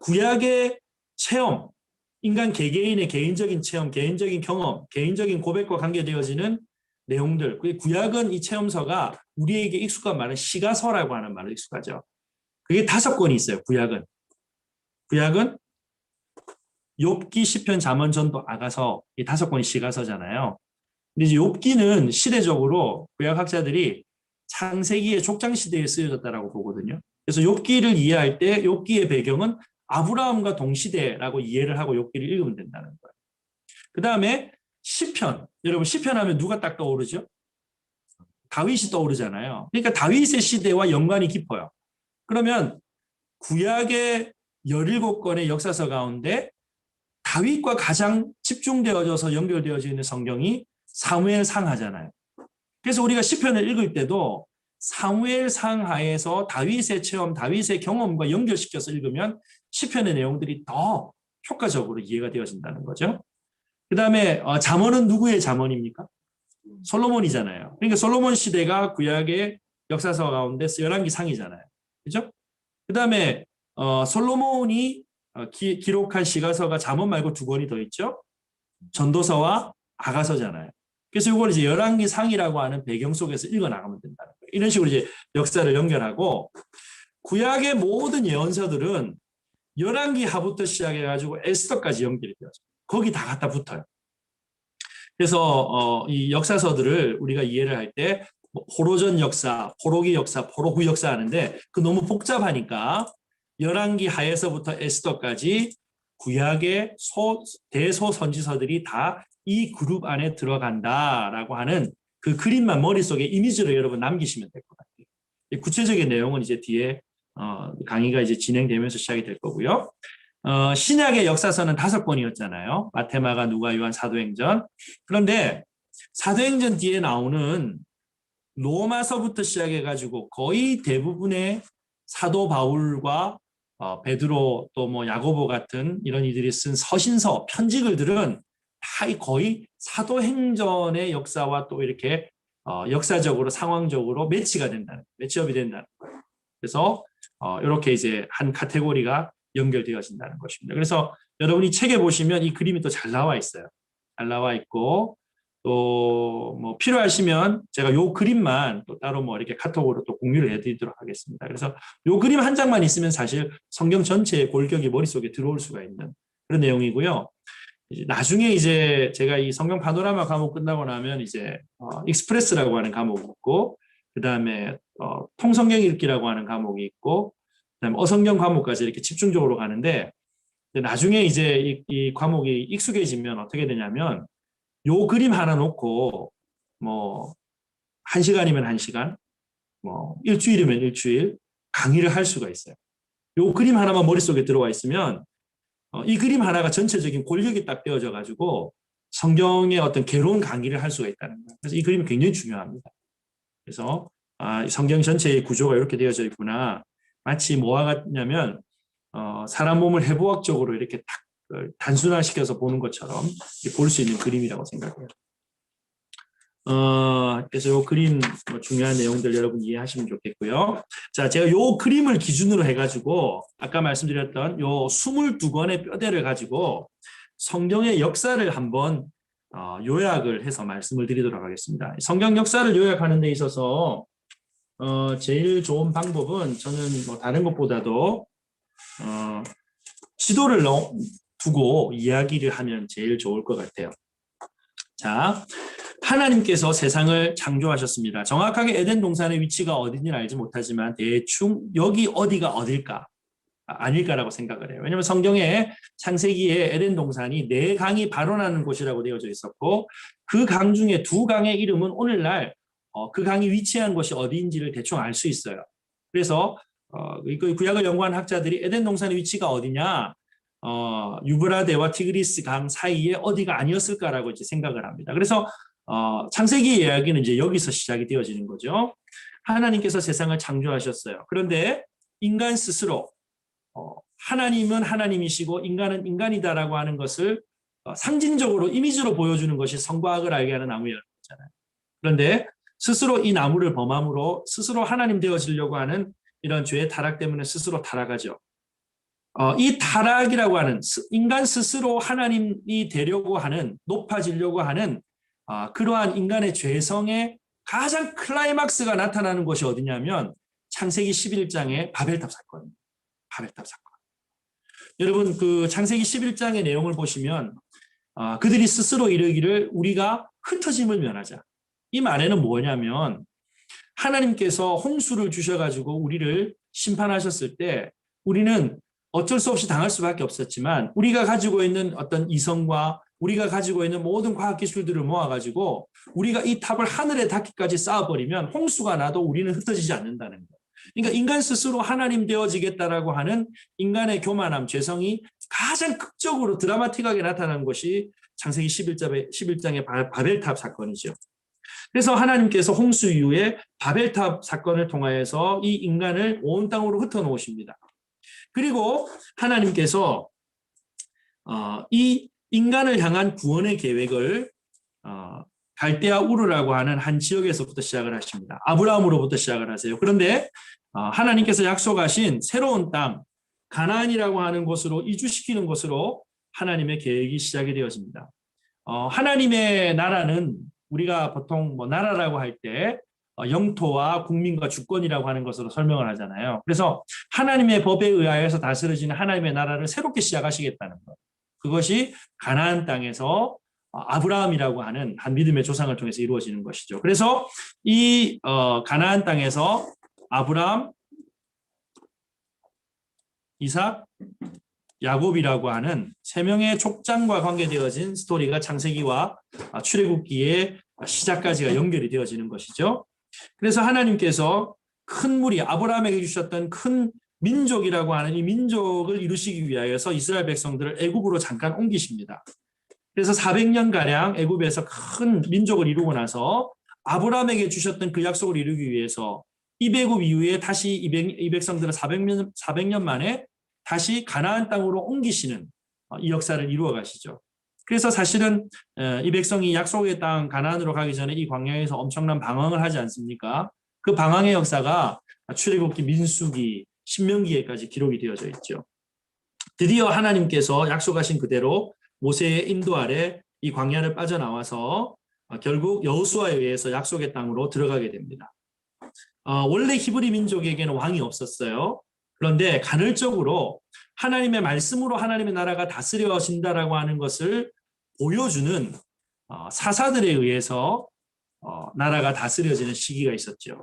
구약의 체험, 인간 개개인의 개인적인 체험, 개인적인 경험, 개인적인 고백과 관계되어지는 내용들. 구약은 이 체험서가 우리에게 익숙한 말은 시가서라고 하는 말로 익숙하죠. 그게 5권이 있어요. 구약은 욥기, 시편, 잠언, 전도, 아가서 이 5권이 시가서잖아요. 근데 이제 욥기는 시대적으로 구약학자들이 창세기의 족장 시대에 쓰여졌다라고 보거든요. 그래서 욥기를 이해할 때 욥기의 배경은 아브라함과 동시대라고 이해를 하고 욥기를 읽으면 된다는 거예요. 그 다음에 시편, 여러분 시편 하면 누가 딱 떠오르죠? 다윗이 떠오르잖아요. 그러니까 다윗의 시대와 연관이 깊어요. 그러면 구약의 17권의 역사서 가운데 다윗과 가장 집중되어져서 연결되어져 있는 성경이 사무엘상 하잖아요. 그래서 우리가 시편을 읽을 때도 사무엘상 하에서 다윗의 체험, 다윗의 경험과 연결시켜서 읽으면 시편의 내용들이 더 효과적으로 이해가 되어진다는 거죠. 그 다음에 잠언은 누구의 잠언입니까? 솔로몬이잖아요. 그러니까 솔로몬 시대가 구약의 역사서 가운데 열왕기 상이잖아요. 그죠? 그 다음에 솔로몬이 기록한 시가서가 잠언 말고 2권이 더 있죠. 전도서와 아가서잖아요. 그래서 이걸 이제 열왕기 상이라고 하는 배경 속에서 읽어 나가면 된다는 거예요. 이런 식으로 이제 역사를 연결하고 구약의 모든 예언서들은 열왕기 하부터 시작해 가지고 에스더까지 연결이 되어져. 거기 다 갖다 붙어요. 그래서 이 역사서들을 우리가 이해를 할 때 호로전 역사, 호로기 역사, 호로후 역사 하는데 그 너무 복잡하니까 열왕기 하에서부터 에스더까지 구약의 대소선지서들이 다 이 그룹 안에 들어간다라고 하는 그 그림만 머릿속에 이미지로 여러분 남기시면 될 것 같아요. 구체적인 내용은 이제 뒤에 강의가 이제 진행되면서 시작이 될 거고요. 신약의 역사서는 5권이었잖아요. 마태마가, 누가, 요한, 사도행전. 그런데 사도행전 뒤에 나오는 로마서부터 시작해가지고 거의 대부분의 사도 바울과 베드로 또 뭐 야고보 같은 이런 이들이 쓴 서신서, 편지글들은 다 거의 사도행전의 역사와 또 이렇게 역사적으로 상황적으로 매치업이 된다는 거예요. 그래서 이렇게 이제 한 카테고리가 연결되어진다는 것입니다. 그래서 여러분이 책에 보시면 이 그림이 또 잘 나와 있어요. 잘 나와 있고 또 뭐 필요하시면 제가 요 그림만 또 따로 뭐 이렇게 카톡으로 또 공유를 해드리도록 하겠습니다. 그래서 요 그림 한 장만 있으면 사실 성경 전체의 골격이 머릿속에 들어올 수가 있는 그런 내용이고요. 나중에 이제 제가 이 성경 파노라마 과목 끝나고 나면 이제 익스프레스라고 하는 과목이 있고 그 다음에 통성경 읽기라고 하는 과목이 있고 그다음에 어성경 과목까지 이렇게 집중적으로 가는데 나중에 이제 이 과목이 익숙해지면 어떻게 되냐면 요 그림 하나 놓고 뭐 1시간이면 1시간, 뭐 일주일이면 일주일 강의를 할 수가 있어요. 요 그림 하나만 머릿속에 들어와 있으면 이 그림 하나가 전체적인 골격이 딱 되어져 가지고 성경의 어떤 개론 강의를 할 수가 있다는 거예요. 그래서 이 그림이 굉장히 중요합니다. 그래서 성경 전체의 구조가 이렇게 되어져 있구나. 마치 뭐와 같냐면 사람 몸을 해부학적으로 이렇게 딱 단순화시켜서 보는 것처럼 볼 수 있는 그림이라고 생각해요. 그래서 이 그림 중요한 내용들 여러분 이해하시면 좋겠고요. 자, 제가 이 그림을 기준으로 해가지고 아까 말씀드렸던 이 22권의 뼈대를 가지고 성경의 역사를 한번 요약을 해서 말씀을 드리도록 하겠습니다. 성경 역사를 요약하는 데 있어서 제일 좋은 방법은 저는 뭐 다른 것보다도 지도를 두고 이야기를 하면 제일 좋을 것 같아요. 자, 하나님께서 세상을 창조하셨습니다. 정확하게 에덴 동산의 위치가 어딘지는 알지 못하지만 대충 여기 어디가 어딜까? 아닐까라고 생각을 해요. 왜냐하면 성경에 창세기에 에덴 동산이 4강이 발원하는 곳이라고 되어져 있었고 그 강 중에 2강의 이름은 오늘날 그 강이 위치한 곳이 어디인지를 대충 알 수 있어요. 그래서 구약을 연구한 학자들이 에덴 동산의 위치가 어디냐? 유브라데와 티그리스 강 사이에 어디가 아니었을까라고 이제 생각을 합니다. 그래서 창세기 이야기는 이제 여기서 시작이 되어지는 거죠. 하나님께서 세상을 창조하셨어요. 그런데 인간 스스로 하나님은 하나님이시고 인간은 인간이다라고 하는 것을 상징적으로 이미지로 보여주는 것이 성과학을 알게 하는 나무 열매잖아요. 그런데 스스로 이 나무를 범함으로 스스로 하나님 되어지려고 하는 이런 죄의 타락 때문에 스스로 타락하죠. 이 타락이라고 하는 인간 스스로 하나님이 되려고 하는 높아지려고 하는 그러한 인간의 죄성의 가장 클라이막스가 나타나는 곳이 어디냐면 창세기 11장의 바벨탑 사건입니다. 바벨탑 사건. 여러분 그 창세기 11장의 내용을 보시면 그들이 스스로 이르기를 우리가 흩어짐을 면하자. 이 말에는 뭐냐면 하나님께서 홍수를 주셔가지고 우리를 심판하셨을 때 우리는 어쩔 수 없이 당할 수밖에 없었지만 우리가 가지고 있는 어떤 이성과 우리가 가지고 있는 모든 과학기술들을 모아가지고 우리가 이 탑을 하늘에 닿기까지 쌓아버리면 홍수가 나도 우리는 흩어지지 않는다는 거예요. 그러니까 인간 스스로 하나님 되어지겠다라고 하는 인간의 교만함, 죄성이 가장 극적으로 드라마틱하게 나타난 것이 창세기 11장의 바벨탑 사건이죠. 그래서 하나님께서 홍수 이후에 바벨탑 사건을 통하여서 이 인간을 온 땅으로 흩어놓으십니다. 그리고 하나님께서 이 인간을 향한 구원의 계획을 갈대아 우르라고 하는 한 지역에서부터 시작을 하십니다. 아브라함으로부터 시작을 하세요. 그런데 하나님께서 약속하신 새로운 땅 가나안이라고 하는 곳으로 이주시키는 것으로 하나님의 계획이 시작이 되어집니다. 하나님의 나라는 우리가 보통 뭐 나라라고 할 때 영토와 국민과 주권이라고 하는 것으로 설명을 하잖아요. 그래서 하나님의 법에 의하여서 다스려지는 하나님의 나라를 새롭게 시작하시겠다는 것. 그것이 가나안 땅에서 아브라함이라고 하는 한 믿음의 조상을 통해서 이루어지는 것이죠. 그래서 이 가나안 땅에서 아브라함, 이삭, 야곱이라고 하는 세 명의 족장과 관계되어진 스토리가 창세기와 출애굽기의 시작까지가 연결이 되어지는 것이죠. 그래서 하나님께서 큰 무리, 아브라함에게 주셨던 큰 민족이라고 하는 이 민족을 이루시기 위하여서 이스라엘 백성들을 애굽으로 잠깐 옮기십니다. 그래서 400년가량 애굽에서 큰 민족을 이루고 나서 아브라함에게 주셨던 그 약속을 이루기 위해서 이배굽 이후에 다시 이 백성들을 400년 만에 다시 가나안 땅으로 옮기시는 이 역사를 이루어 가시죠. 그래서 사실은 이 백성이 약속의 땅 가나안으로 가기 전에 이 광야에서 엄청난 방황을 하지 않습니까? 그 방황의 역사가 출애굽기, 민수기, 신명기에까지 기록이 되어져 있죠. 드디어 하나님께서 약속하신 그대로 모세의 인도 아래 이 광야를 빠져나와서 결국 여호수아에 의해서 약속의 땅으로 들어가게 됩니다. 원래 히브리 민족에게는 왕이 없었어요. 그런데 간헐적으로 하나님의 말씀으로 하나님의 나라가 다스려진다라고 하는 것을 보여주는 사사들에 의해서 나라가 다스려지는 시기가 있었죠.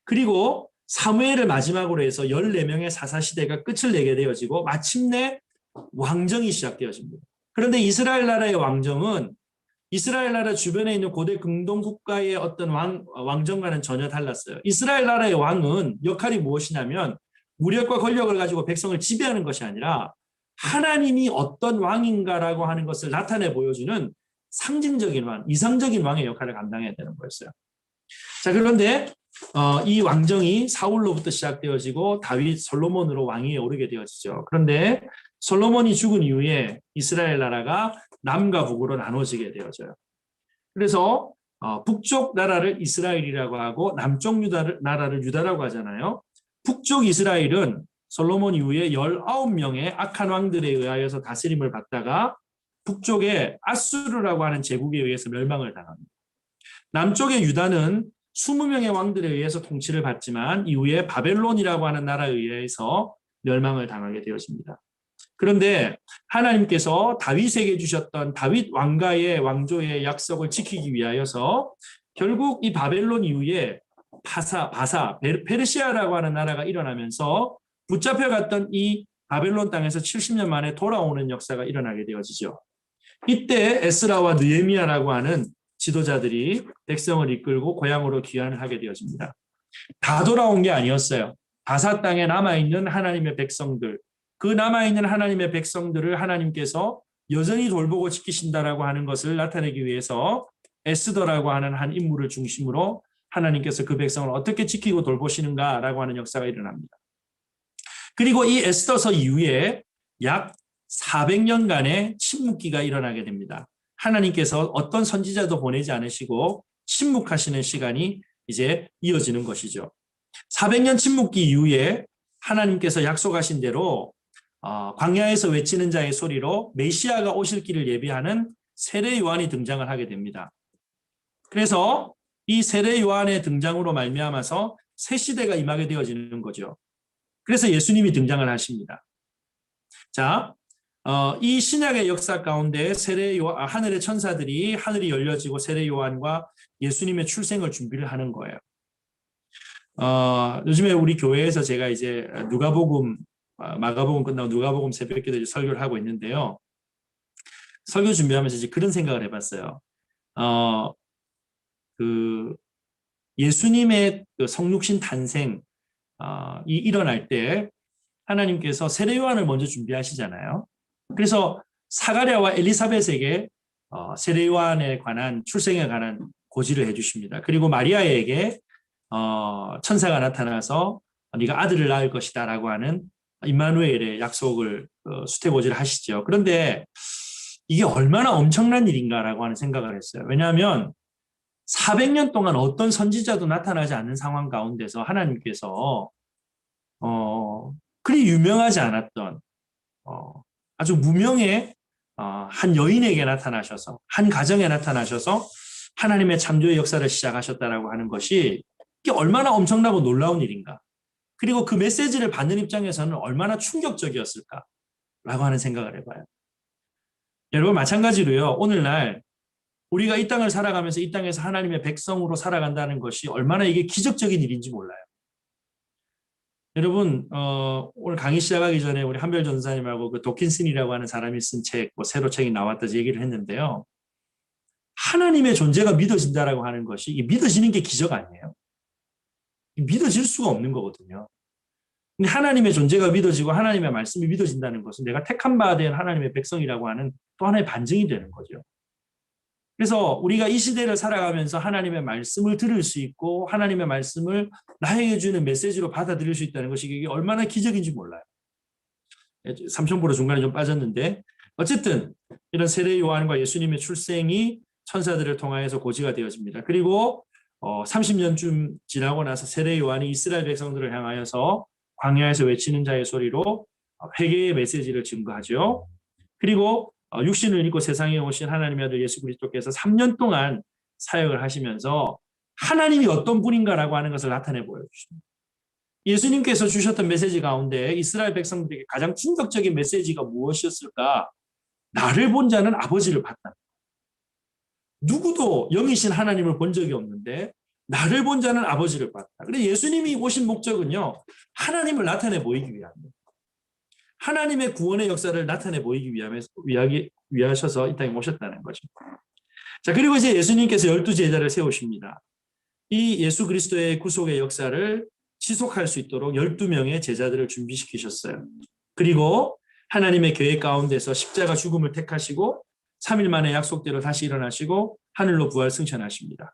그리고 사무엘을 마지막으로 해서 14명의 사사시대가 끝을 내게 되어지고 마침내 왕정이 시작되어집니다. 그런데 이스라엘 나라의 왕정은 이스라엘 나라 주변에 있는 고대 근동 국가의 어떤 왕정과는 전혀 달랐어요. 이스라엘 나라의 왕은 역할이 무엇이냐면 무력과 권력을 가지고 백성을 지배하는 것이 아니라 하나님이 어떤 왕인가라고 하는 것을 나타내 보여주는 상징적인 왕, 이상적인 왕의 역할을 감당해야 되는 거였어요. 자, 그런데 이 왕정이 사울로부터 시작되어지고 다윗, 솔로몬으로 왕위에 오르게 되어지죠. 그런데 솔로몬이 죽은 이후에 이스라엘 나라가 남과 북으로 나눠지게 되어져요. 그래서 북쪽 나라를 이스라엘이라고 하고 남쪽 나라를 유다라고 하잖아요. 북쪽 이스라엘은 솔로몬 이후에 19명의 악한 왕들에 의하여서 다스림을 받다가 북쪽에 아수르라고 하는 제국에 의해서 멸망을 당합니다. 남쪽의 유다는 20명의 왕들에 의해서 통치를 받지만 이후에 바벨론이라고 하는 나라에 의해서 멸망을 당하게 되어집니다. 그런데 하나님께서 다윗에게 주셨던 다윗 왕가의 왕조의 약속을 지키기 위하여서 결국 이 바벨론 이후에 페르시아라고 하는 나라가 일어나면서 붙잡혀갔던 이 바벨론 땅에서 70년 만에 돌아오는 역사가 일어나게 되어지죠. 이때 에스라와 느헤미야라고 하는 지도자들이 백성을 이끌고 고향으로 귀환을 하게 되어집니다. 다 돌아온 게 아니었어요. 바사 땅에 남아있는 하나님의 백성들, 그 남아있는 하나님의 백성들을 하나님께서 여전히 돌보고 지키신다라고 하는 것을 나타내기 위해서 에스더라고 하는 한 인물을 중심으로 하나님께서 그 백성을 어떻게 지키고 돌보시는가라고 하는 역사가 일어납니다. 그리고 이 에스더서 이후에 약 400년간의 침묵기가 일어나게 됩니다. 하나님께서 어떤 선지자도 보내지 않으시고 침묵하시는 시간이 이제 이어지는 것이죠. 400년 침묵기 이후에 하나님께서 약속하신 대로 광야에서 외치는 자의 소리로 메시아가 오실 길을 예비하는 세례 요한이 등장을 하게 됩니다. 그래서 이 세례 요한의 등장으로 말미암아서 새 시대가 임하게 되어지는 거죠. 그래서 예수님이 등장을 하십니다. 자, 이 신약의 역사 가운데 하늘의 천사들이 하늘이 열려지고 세례 요한과 예수님의 출생을 준비를 하는 거예요. 요즘에 우리 교회에서 제가 이제 마가복음 끝나고 누가복음 새벽기도 설교를 하고 있는데요. 설교 준비하면서 이제 그런 생각을 해봤어요. 그 예수님의 그 성육신 탄생이 일어날 때 하나님께서 세례 요한을 먼저 준비하시잖아요. 그래서 사가랴와 엘리사벳에게 세례 요한에 관한 출생에 관한 고지를 해주십니다. 그리고 마리아에게 천사가 나타나서 네가 아들을 낳을 것이다라고 하는 임마누엘의 약속을 수태고지를 하시죠. 그런데 이게 얼마나 엄청난 일인가라고 하는 생각을 했어요. 왜냐하면 400년 동안 어떤 선지자도 나타나지 않는 상황 가운데서 하나님께서 그리 유명하지 않았던 아주 무명의 한 여인에게 나타나셔서 한 가정에 나타나셔서 하나님의 창조의 역사를 시작하셨다라고 하는 것이 이게 얼마나 엄청나고 놀라운 일인가. 그리고 그 메시지를 받는 입장에서는 얼마나 충격적이었을까라고 하는 생각을 해봐요. 여러분 마찬가지로요. 오늘날 우리가 이 땅을 살아가면서 이 땅에서 하나님의 백성으로 살아간다는 것이 얼마나 이게 기적적인 일인지 몰라요. 여러분 오늘 강의 시작하기 전에 우리 한별 전사님하고 그 도킨슨이라고 하는 사람이 쓴 책, 새로 책이 나왔다 얘기를 했는데요. 하나님의 존재가 믿어진다라고 하는 것이 이 믿어지는 게 기적 아니에요. 믿어질 수가 없는 거거든요. 근데 하나님의 존재가 믿어지고 하나님의 말씀이 믿어진다는 것은 내가 택한 바 된 하나님의 백성이라고 하는 또 하나의 반증이 되는 거죠. 그래서 우리가 이 시대를 살아가면서 하나님의 말씀을 들을 수 있고 하나님의 말씀을 나에게 주는 메시지로 받아들일 수 있다는 것이 이게 얼마나 기적인지 몰라요. 삼천포로 중간에 좀 빠졌는데 어쨌든 이런 세례 요한과 예수님의 출생이 천사들을 통하여서 고지가 되어집니다. 그리고 30년쯤 지나고 나서 세례 요한이 이스라엘 백성들을 향하여서 광야에서 외치는 자의 소리로 회개의 메시지를 증거하죠. 그리고 육신을 입고 세상에 오신 하나님의 아들 예수 그리스도께서 3년 동안 사역을 하시면서 하나님이 어떤 분인가라고 하는 것을 나타내 보여주십니다. 예수님께서 주셨던 메시지 가운데 이스라엘 백성들에게 가장 충격적인 메시지가 무엇이었을까? 나를 본 자는 아버지를 봤다. 누구도 영이신 하나님을 본 적이 없는데 나를 본 자는 아버지를 봤다. 그래서 예수님이 오신 목적은요. 하나님을 나타내 보이기 위함입니다. 하나님의 구원의 역사를 나타내 보이기 위하셔서 이 땅에 오셨다는 거죠. 자, 그리고 이제 예수님께서 12 제자를 세우십니다. 이 예수 그리스도의 구속의 역사를 지속할 수 있도록 12명의 제자들을 준비시키셨어요. 그리고 하나님의 계획 가운데서 십자가 죽음을 택하시고 3일 만에 약속대로 다시 일어나시고 하늘로 부활 승천하십니다.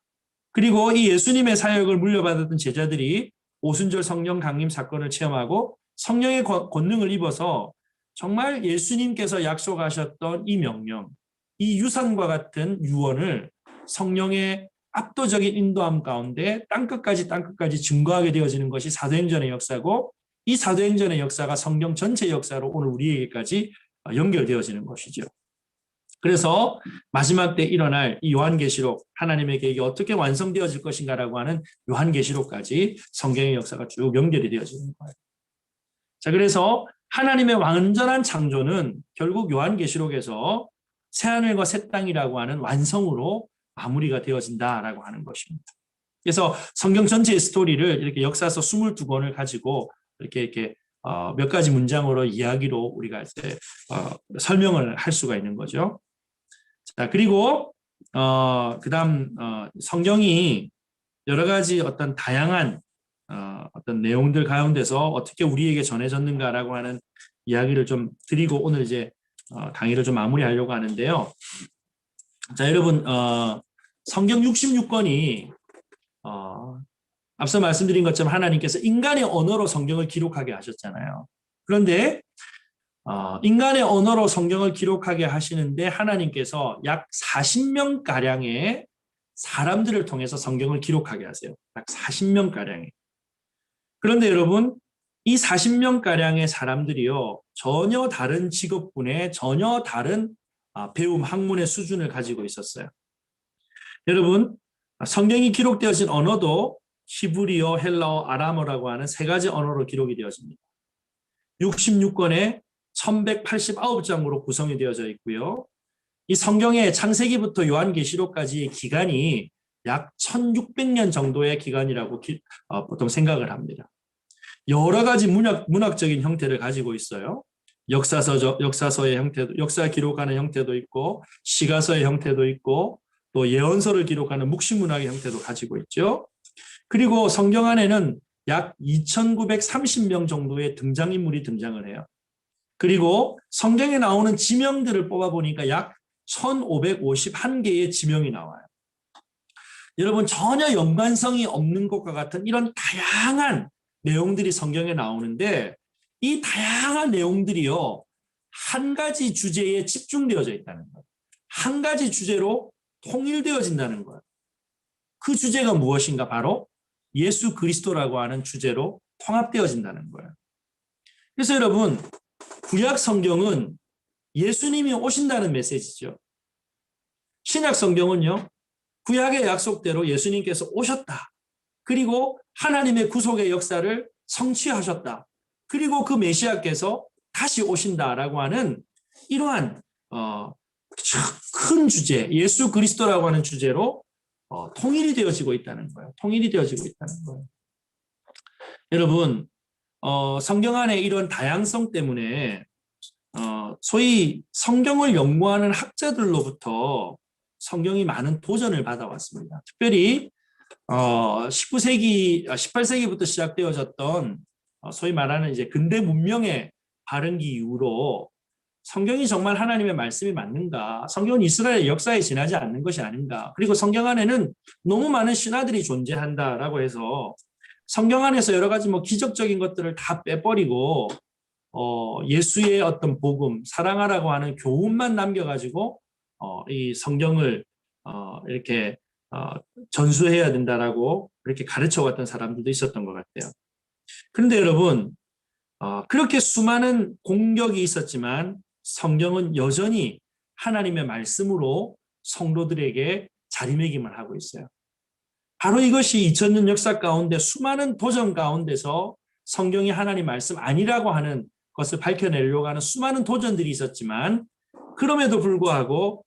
그리고 이 예수님의 사역을 물려받았던 제자들이 오순절 성령 강림 사건을 체험하고 성령의 권능을 입어서 정말 예수님께서 약속하셨던 이 명령, 이 유산과 같은 유언을 성령의 압도적인 인도함 가운데 땅끝까지 증거하게 되어지는 것이 사도행전의 역사고 이 사도행전의 역사가 성경 전체 역사로 오늘 우리에게까지 연결되어지는 것이죠. 그래서 마지막 때 일어날 이 요한계시록, 하나님의 계획이 어떻게 완성되어질 것인가라고 하는 요한계시록까지 성경의 역사가 쭉 연결이 되어지는 거예요. 자, 그래서 하나님의 완전한 창조는 결국 요한계시록에서 새하늘과 새 땅이라고 하는 완성으로 마무리가 되어진다라고 하는 것입니다. 그래서 성경 전체의 스토리를 이렇게 역사서 22권을 가지고 이렇게 몇 가지 문장으로 이야기로 우리가 이제 설명을 할 수가 있는 거죠. 자, 그리고 그다음 성경이 여러 가지 어떤 다양한 어떤 내용들 가운데서 어떻게 우리에게 전해졌는가라고 하는 이야기를 좀 드리고 오늘 이제 강의를 좀 마무리하려고 하는데요. 자, 여러분 성경 66권이 앞서 말씀드린 것처럼 하나님께서 인간의 언어로 성경을 기록하게 하셨잖아요. 그런데 인간의 언어로 성경을 기록하게 하시는데 하나님께서 약 40명가량의 사람들을 통해서 성경을 기록하게 하세요. 약 40명가량의. 그런데 여러분 이 40명가량의 사람들이요. 전혀 다른 직업군의 전혀 다른 배움 학문의 수준을 가지고 있었어요. 여러분, 성경이 기록되어진 언어도 히브리어, 헬라어, 아람어라고 하는 세 가지 언어로 기록이 되어집니다. 66권의 1189장으로 구성이 되어져 있고요. 이 성경의 창세기부터 요한계시록까지의 기간이 약 1600년 정도의 기간이라고 보통 생각을 합니다. 여러 가지 문학적인 형태를 가지고 있어요. 역사서의 형태도, 역사 기록하는 형태도 있고, 시가서의 형태도 있고, 또 예언서를 기록하는 묵시문학의 형태도 가지고 있죠. 그리고 성경 안에는 약 2930명 정도의 등장인물이 등장을 해요. 그리고 성경에 나오는 지명들을 뽑아보니까 약 1551개의 지명이 나와요. 여러분, 전혀 연관성이 없는 것과 같은 이런 다양한 내용들이 성경에 나오는데, 이 다양한 내용들이요, 한 가지 주제에 집중되어져 있다는 거예요. 한 가지 주제로 통일되어진다는 거예요. 그 주제가 무엇인가? 바로 예수 그리스도라고 하는 주제로 통합되어진다는 거예요. 그래서 여러분, 구약 성경은 예수님이 오신다는 메시지죠. 신약 성경은요, 구약의 약속대로 예수님께서 오셨다. 그리고 하나님의 구속의 역사를 성취하셨다. 그리고 그 메시아께서 다시 오신다라고 하는 이러한 큰 주제, 예수 그리스도라고 하는 주제로 통일이 되어지고 있다는 거예요. 통일이 되어지고 있다는 거예요. 여러분, 성경 안에 이런 다양성 때문에 소위 성경을 연구하는 학자들로부터 성경이 많은 도전을 받아왔습니다. 특별히 18세기부터 시작되어졌던 소위 말하는 이제 근대 문명의 발흥기 이후로 성경이 정말 하나님의 말씀이 맞는가? 성경은 이스라엘 역사에 지나지 않는 것이 아닌가? 그리고 성경 안에는 너무 많은 신화들이 존재한다라고 해서 성경 안에서 여러 가지 기적적인 것들을 다 빼버리고 예수의 어떤 복음, 사랑하라고 하는 교훈만 남겨가지고 이 성경을 이렇게 전수해야 된다라고 이렇게 가르쳐왔던 사람들도 있었던 것 같아요. 그런데 여러분, 그렇게 수많은 공격이 있었지만 성경은 여전히 하나님의 말씀으로 성도들에게 자리매김을 하고 있어요. 바로 이것이 2000년 역사 가운데 수많은 도전 가운데서 성경이 하나님 말씀 아니라고 하는 것을 밝혀내려고 하는 수많은 도전들이 있었지만, 그럼에도 불구하고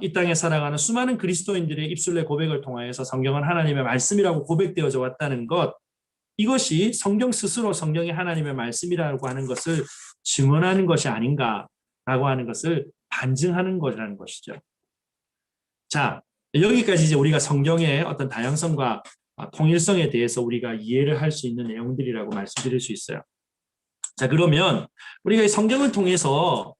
이 땅에 살아가는 수많은 그리스도인들의 입술의 고백을 통하여서 성경은 하나님의 말씀이라고 고백되어져 왔다는 것, 이것이 성경 스스로 성경이 하나님의 말씀이라고 하는 것을 증언하는 것이 아닌가라고 하는 것을 반증하는 것이라는 것이죠. 자, 여기까지 이제 우리가 성경의 어떤 다양성과 통일성에 대해서 우리가 이해를 할 수 있는 내용들이라고 말씀드릴 수 있어요. 자, 그러면 우리가 이 성경을 통해서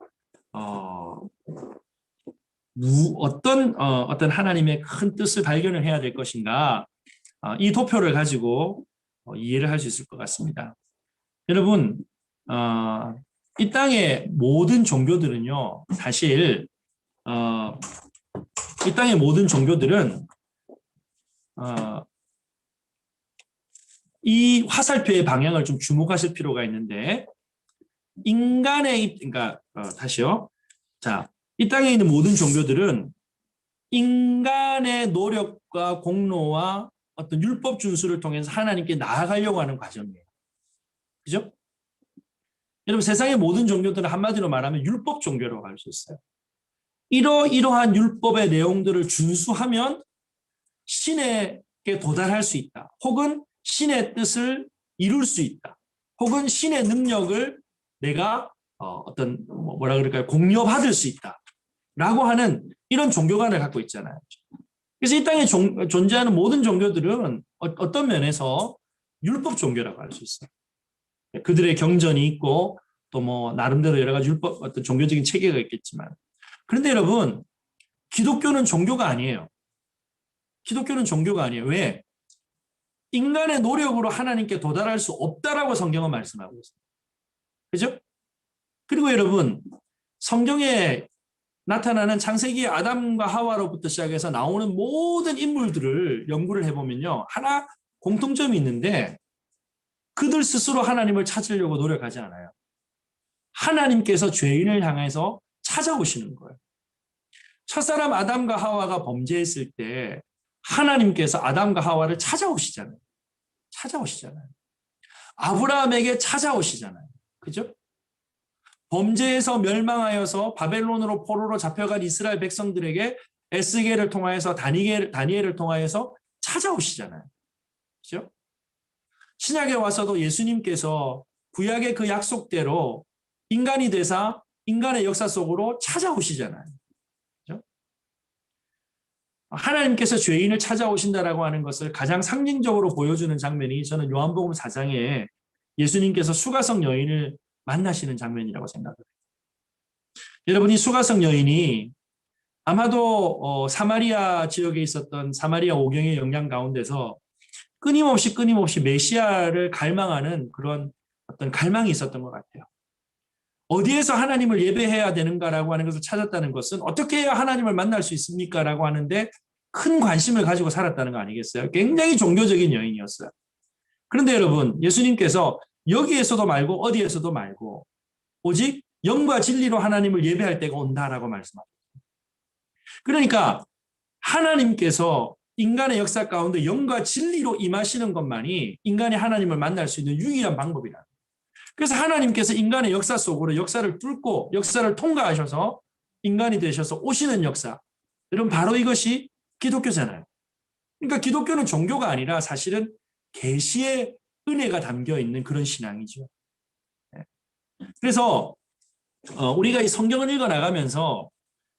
어떤 하나님의 큰 뜻을 발견을 해야 될 것인가, 이 도표를 가지고 이해를 할 수 있을 것 같습니다. 여러분, 이 땅의 모든 종교들은요, 사실 이 땅의 모든 종교들은 이 화살표의 방향을 좀 주목하실 필요가 있는데, 다시요. 자, 이 땅에 있는 모든 종교들은 인간의 노력과 공로와 어떤 율법 준수를 통해서 하나님께 나아가려고 하는 과정이에요. 그죠? 여러분, 세상의 모든 종교들은 한마디로 말하면 율법 종교라고 할 수 있어요. 이러한 율법의 내용들을 준수하면 신에게 도달할 수 있다. 혹은 신의 뜻을 이룰 수 있다. 혹은 신의 능력을 내가 공유받을 수 있다. 라고 하는 이런 종교관을 갖고 있잖아요. 그래서 이 땅에 존재하는 모든 종교들은 어떤 면에서 율법 종교라고 할 수 있어요. 그들의 경전이 있고 또 나름대로 여러 가지 율법 어떤 종교적인 체계가 있겠지만, 그런데 여러분, 기독교는 종교가 아니에요. 기독교는 종교가 아니에요. 왜? 인간의 노력으로 하나님께 도달할 수 없다라고 성경은 말씀하고 있어요. 그죠? 그리고 여러분, 성경에 나타나는 창세기 아담과 하와로부터 시작해서 나오는 모든 인물들을 연구를 해보면요, 하나 공통점이 있는데, 그들 스스로 하나님을 찾으려고 노력하지 않아요. 하나님께서 죄인을 향해서 찾아오시는 거예요. 첫사람 아담과 하와가 범죄했을 때 하나님께서 아담과 하와를 찾아오시잖아요. 아브라함에게 찾아오시잖아요. 그죠? 범죄에서 멸망하여서 바벨론으로 포로로 잡혀간 이스라엘 백성들에게 에스겔을 통하여서 다니엘을 통하여서 찾아오시잖아요. 그죠? 신약에 와서도 예수님께서 구약의 그 약속대로 인간이 되사 인간의 역사 속으로 찾아오시잖아요. 그죠? 하나님께서 죄인을 찾아오신다라고 하는 것을 가장 상징적으로 보여주는 장면이 저는 요한복음 4장에 예수님께서 수가성 여인을 만나시는 장면이라고 생각해요. 여러분, 이 수가성 여인이 아마도 사마리아 지역에 있었던 사마리아 오경의 영향 가운데서 끊임없이 메시아를 갈망하는 그런 어떤 갈망이 있었던 것 같아요. 어디에서 하나님을 예배해야 되는가라고 하는 것을 찾았다는 것은 어떻게 해야 하나님을 만날 수 있습니까라고 하는데 큰 관심을 가지고 살았다는 거 아니겠어요? 굉장히 종교적인 여인이었어요. 그런데 여러분, 예수님께서 여기에서도 말고 어디에서도 말고 오직 영과 진리로 하나님을 예배할 때가 온다라고 말씀합니다. 그러니까 하나님께서 인간의 역사 가운데 영과 진리로 임하시는 것만이 인간이 하나님을 만날 수 있는 유일한 방법이다. 그래서 하나님께서 인간의 역사 속으로 역사를 뚫고 역사를 통과하셔서 인간이 되셔서 오시는 역사. 여러분, 바로 이것이 기독교잖아요. 그러니까 기독교는 종교가 아니라 사실은 계시의 은혜가 담겨 있는 그런 신앙이죠. 그래서 우리가 이 성경을 읽어 나가면서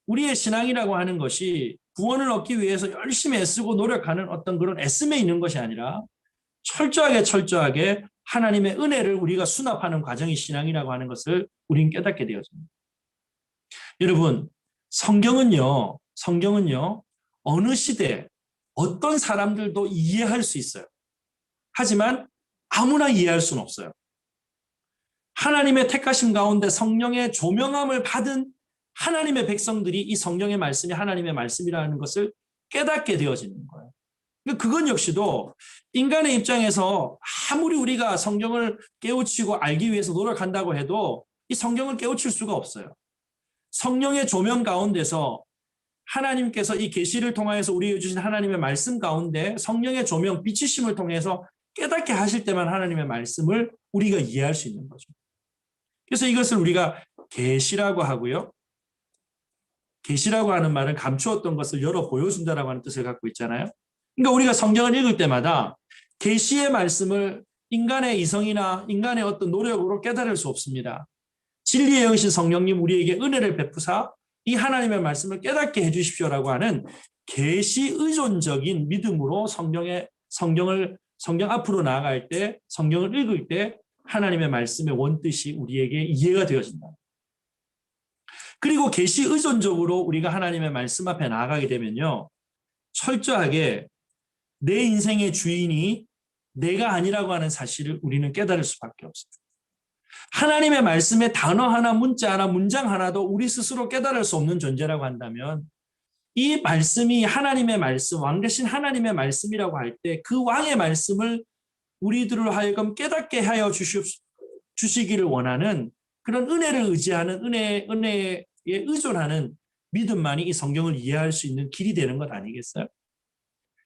우리의 신앙이라고 하는 것이 구원을 얻기 위해서 열심히 애쓰고 노력하는 어떤 그런 애씀에 있는 것이 아니라 철저하게 하나님의 은혜를 우리가 수납하는 과정이 신앙이라고 하는 것을 우리는 깨닫게 되어집니다. 여러분, 성경은요, 어느 시대, 어떤 사람들도 이해할 수 있어요. 하지만 아무나 이해할 수는 없어요. 하나님의 택하심 가운데 성령의 조명함을 받은 하나님의 백성들이 이 성경의 말씀이 하나님의 말씀이라는 것을 깨닫게 되어지는 거예요. 그건 역시도 인간의 입장에서 아무리 우리가 성경을 깨우치고 알기 위해서 노력한다고 해도 이 성경을 깨우칠 수가 없어요. 성령의 조명 가운데서 하나님께서 이 계시를 통하여서 우리에게 주신 하나님의 말씀 가운데 성령의 조명, 비치심을 통해서 깨닫게 하실 때만 하나님의 말씀을 우리가 이해할 수 있는 거죠. 그래서 이것을 우리가 계시라고 하고요. 계시라고 하는 말은 감추었던 것을 열어 보여준다라고 하는 뜻을 갖고 있잖아요. 그러니까 우리가 성경을 읽을 때마다 계시의 말씀을 인간의 이성이나 인간의 어떤 노력으로 깨달을 수 없습니다. 진리의 영이신 성령님 우리에게 은혜를 베푸사 이 하나님의 말씀을 깨닫게 해주십시오라고 하는 계시 의존적인 믿음으로 성경 앞으로 나아갈 때, 성경을 읽을 때 하나님의 말씀의 원뜻이 우리에게 이해가 되어진다. 그리고 계시 의존적으로 우리가 하나님의 말씀 앞에 나아가게 되면요, 철저하게 내 인생의 주인이 내가 아니라고 하는 사실을 우리는 깨달을 수밖에 없어요. 하나님의 말씀의 단어 하나, 문자 하나, 문장 하나도 우리 스스로 깨달을 수 없는 존재라고 한다면 이 말씀이 하나님의 말씀, 왕 대신 하나님의 말씀이라고 할 때 그 왕의 말씀을 우리들을 하여금 깨닫게 하여 주시기를 원하는 그런 은혜를 의지하는 은혜에 의존하는 믿음만이 이 성경을 이해할 수 있는 길이 되는 것 아니겠어요?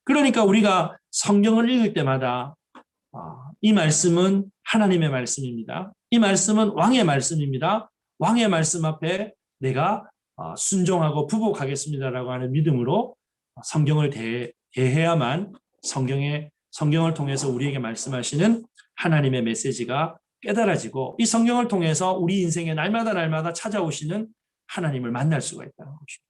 그러니까 우리가 성경을 읽을 때마다 이 말씀은 하나님의 말씀입니다. 이 말씀은 왕의 말씀입니다. 왕의 말씀 앞에 내가 순종하고 부복하겠습니다라고 하는 믿음으로 성경을 대해야만 성경을 통해서 우리에게 말씀하시는 하나님의 메시지가 깨달아지고 이 성경을 통해서 우리 인생에 날마다 찾아오시는 하나님을 만날 수가 있다는 것입니다.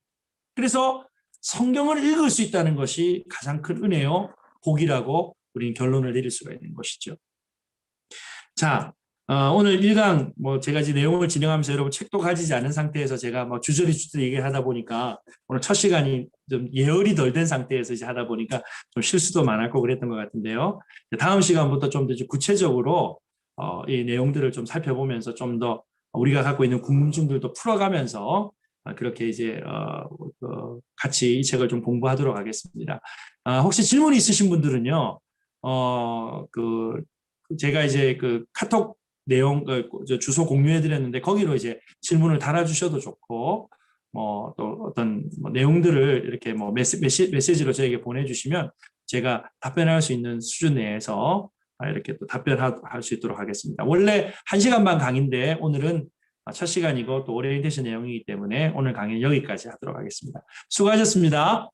그래서 성경을 읽을 수 있다는 것이 가장 큰 은혜요, 복이라고 우리는 결론을 내릴 수가 있는 것이죠. 자, 오늘 1강 제가 이제 내용을 진행하면서 여러분 책도 가지지 않은 상태에서 제가 주저리 얘기하다 보니까 오늘 첫 시간이 좀 예열이 덜 된 상태에서 이제 하다 보니까 좀 실수도 많았고 그랬던 것 같은데요. 다음 시간부터 좀 더 구체적으로 이 내용들을 좀 살펴보면서 좀 더 우리가 갖고 있는 궁금증들도 풀어가면서 그렇게 이제 같이 이 책을 좀 공부하도록 하겠습니다. 혹시 질문이 있으신 분들은요, 제가 이제 그 카톡 내용 저 주소 공유해 드렸는데 거기로 이제 질문을 달아주셔도 좋고 또 어떤 내용들을 이렇게 메시지로 저에게 보내주시면 제가 답변할 수 있는 수준 내에서 이렇게 또 답변할 수 있도록 하겠습니다. 원래 1시간 반 강의인데 오늘은 첫 시간이고 또 오리엔테이션 내용이기 때문에 오늘 강의는 여기까지 하도록 하겠습니다. 수고하셨습니다.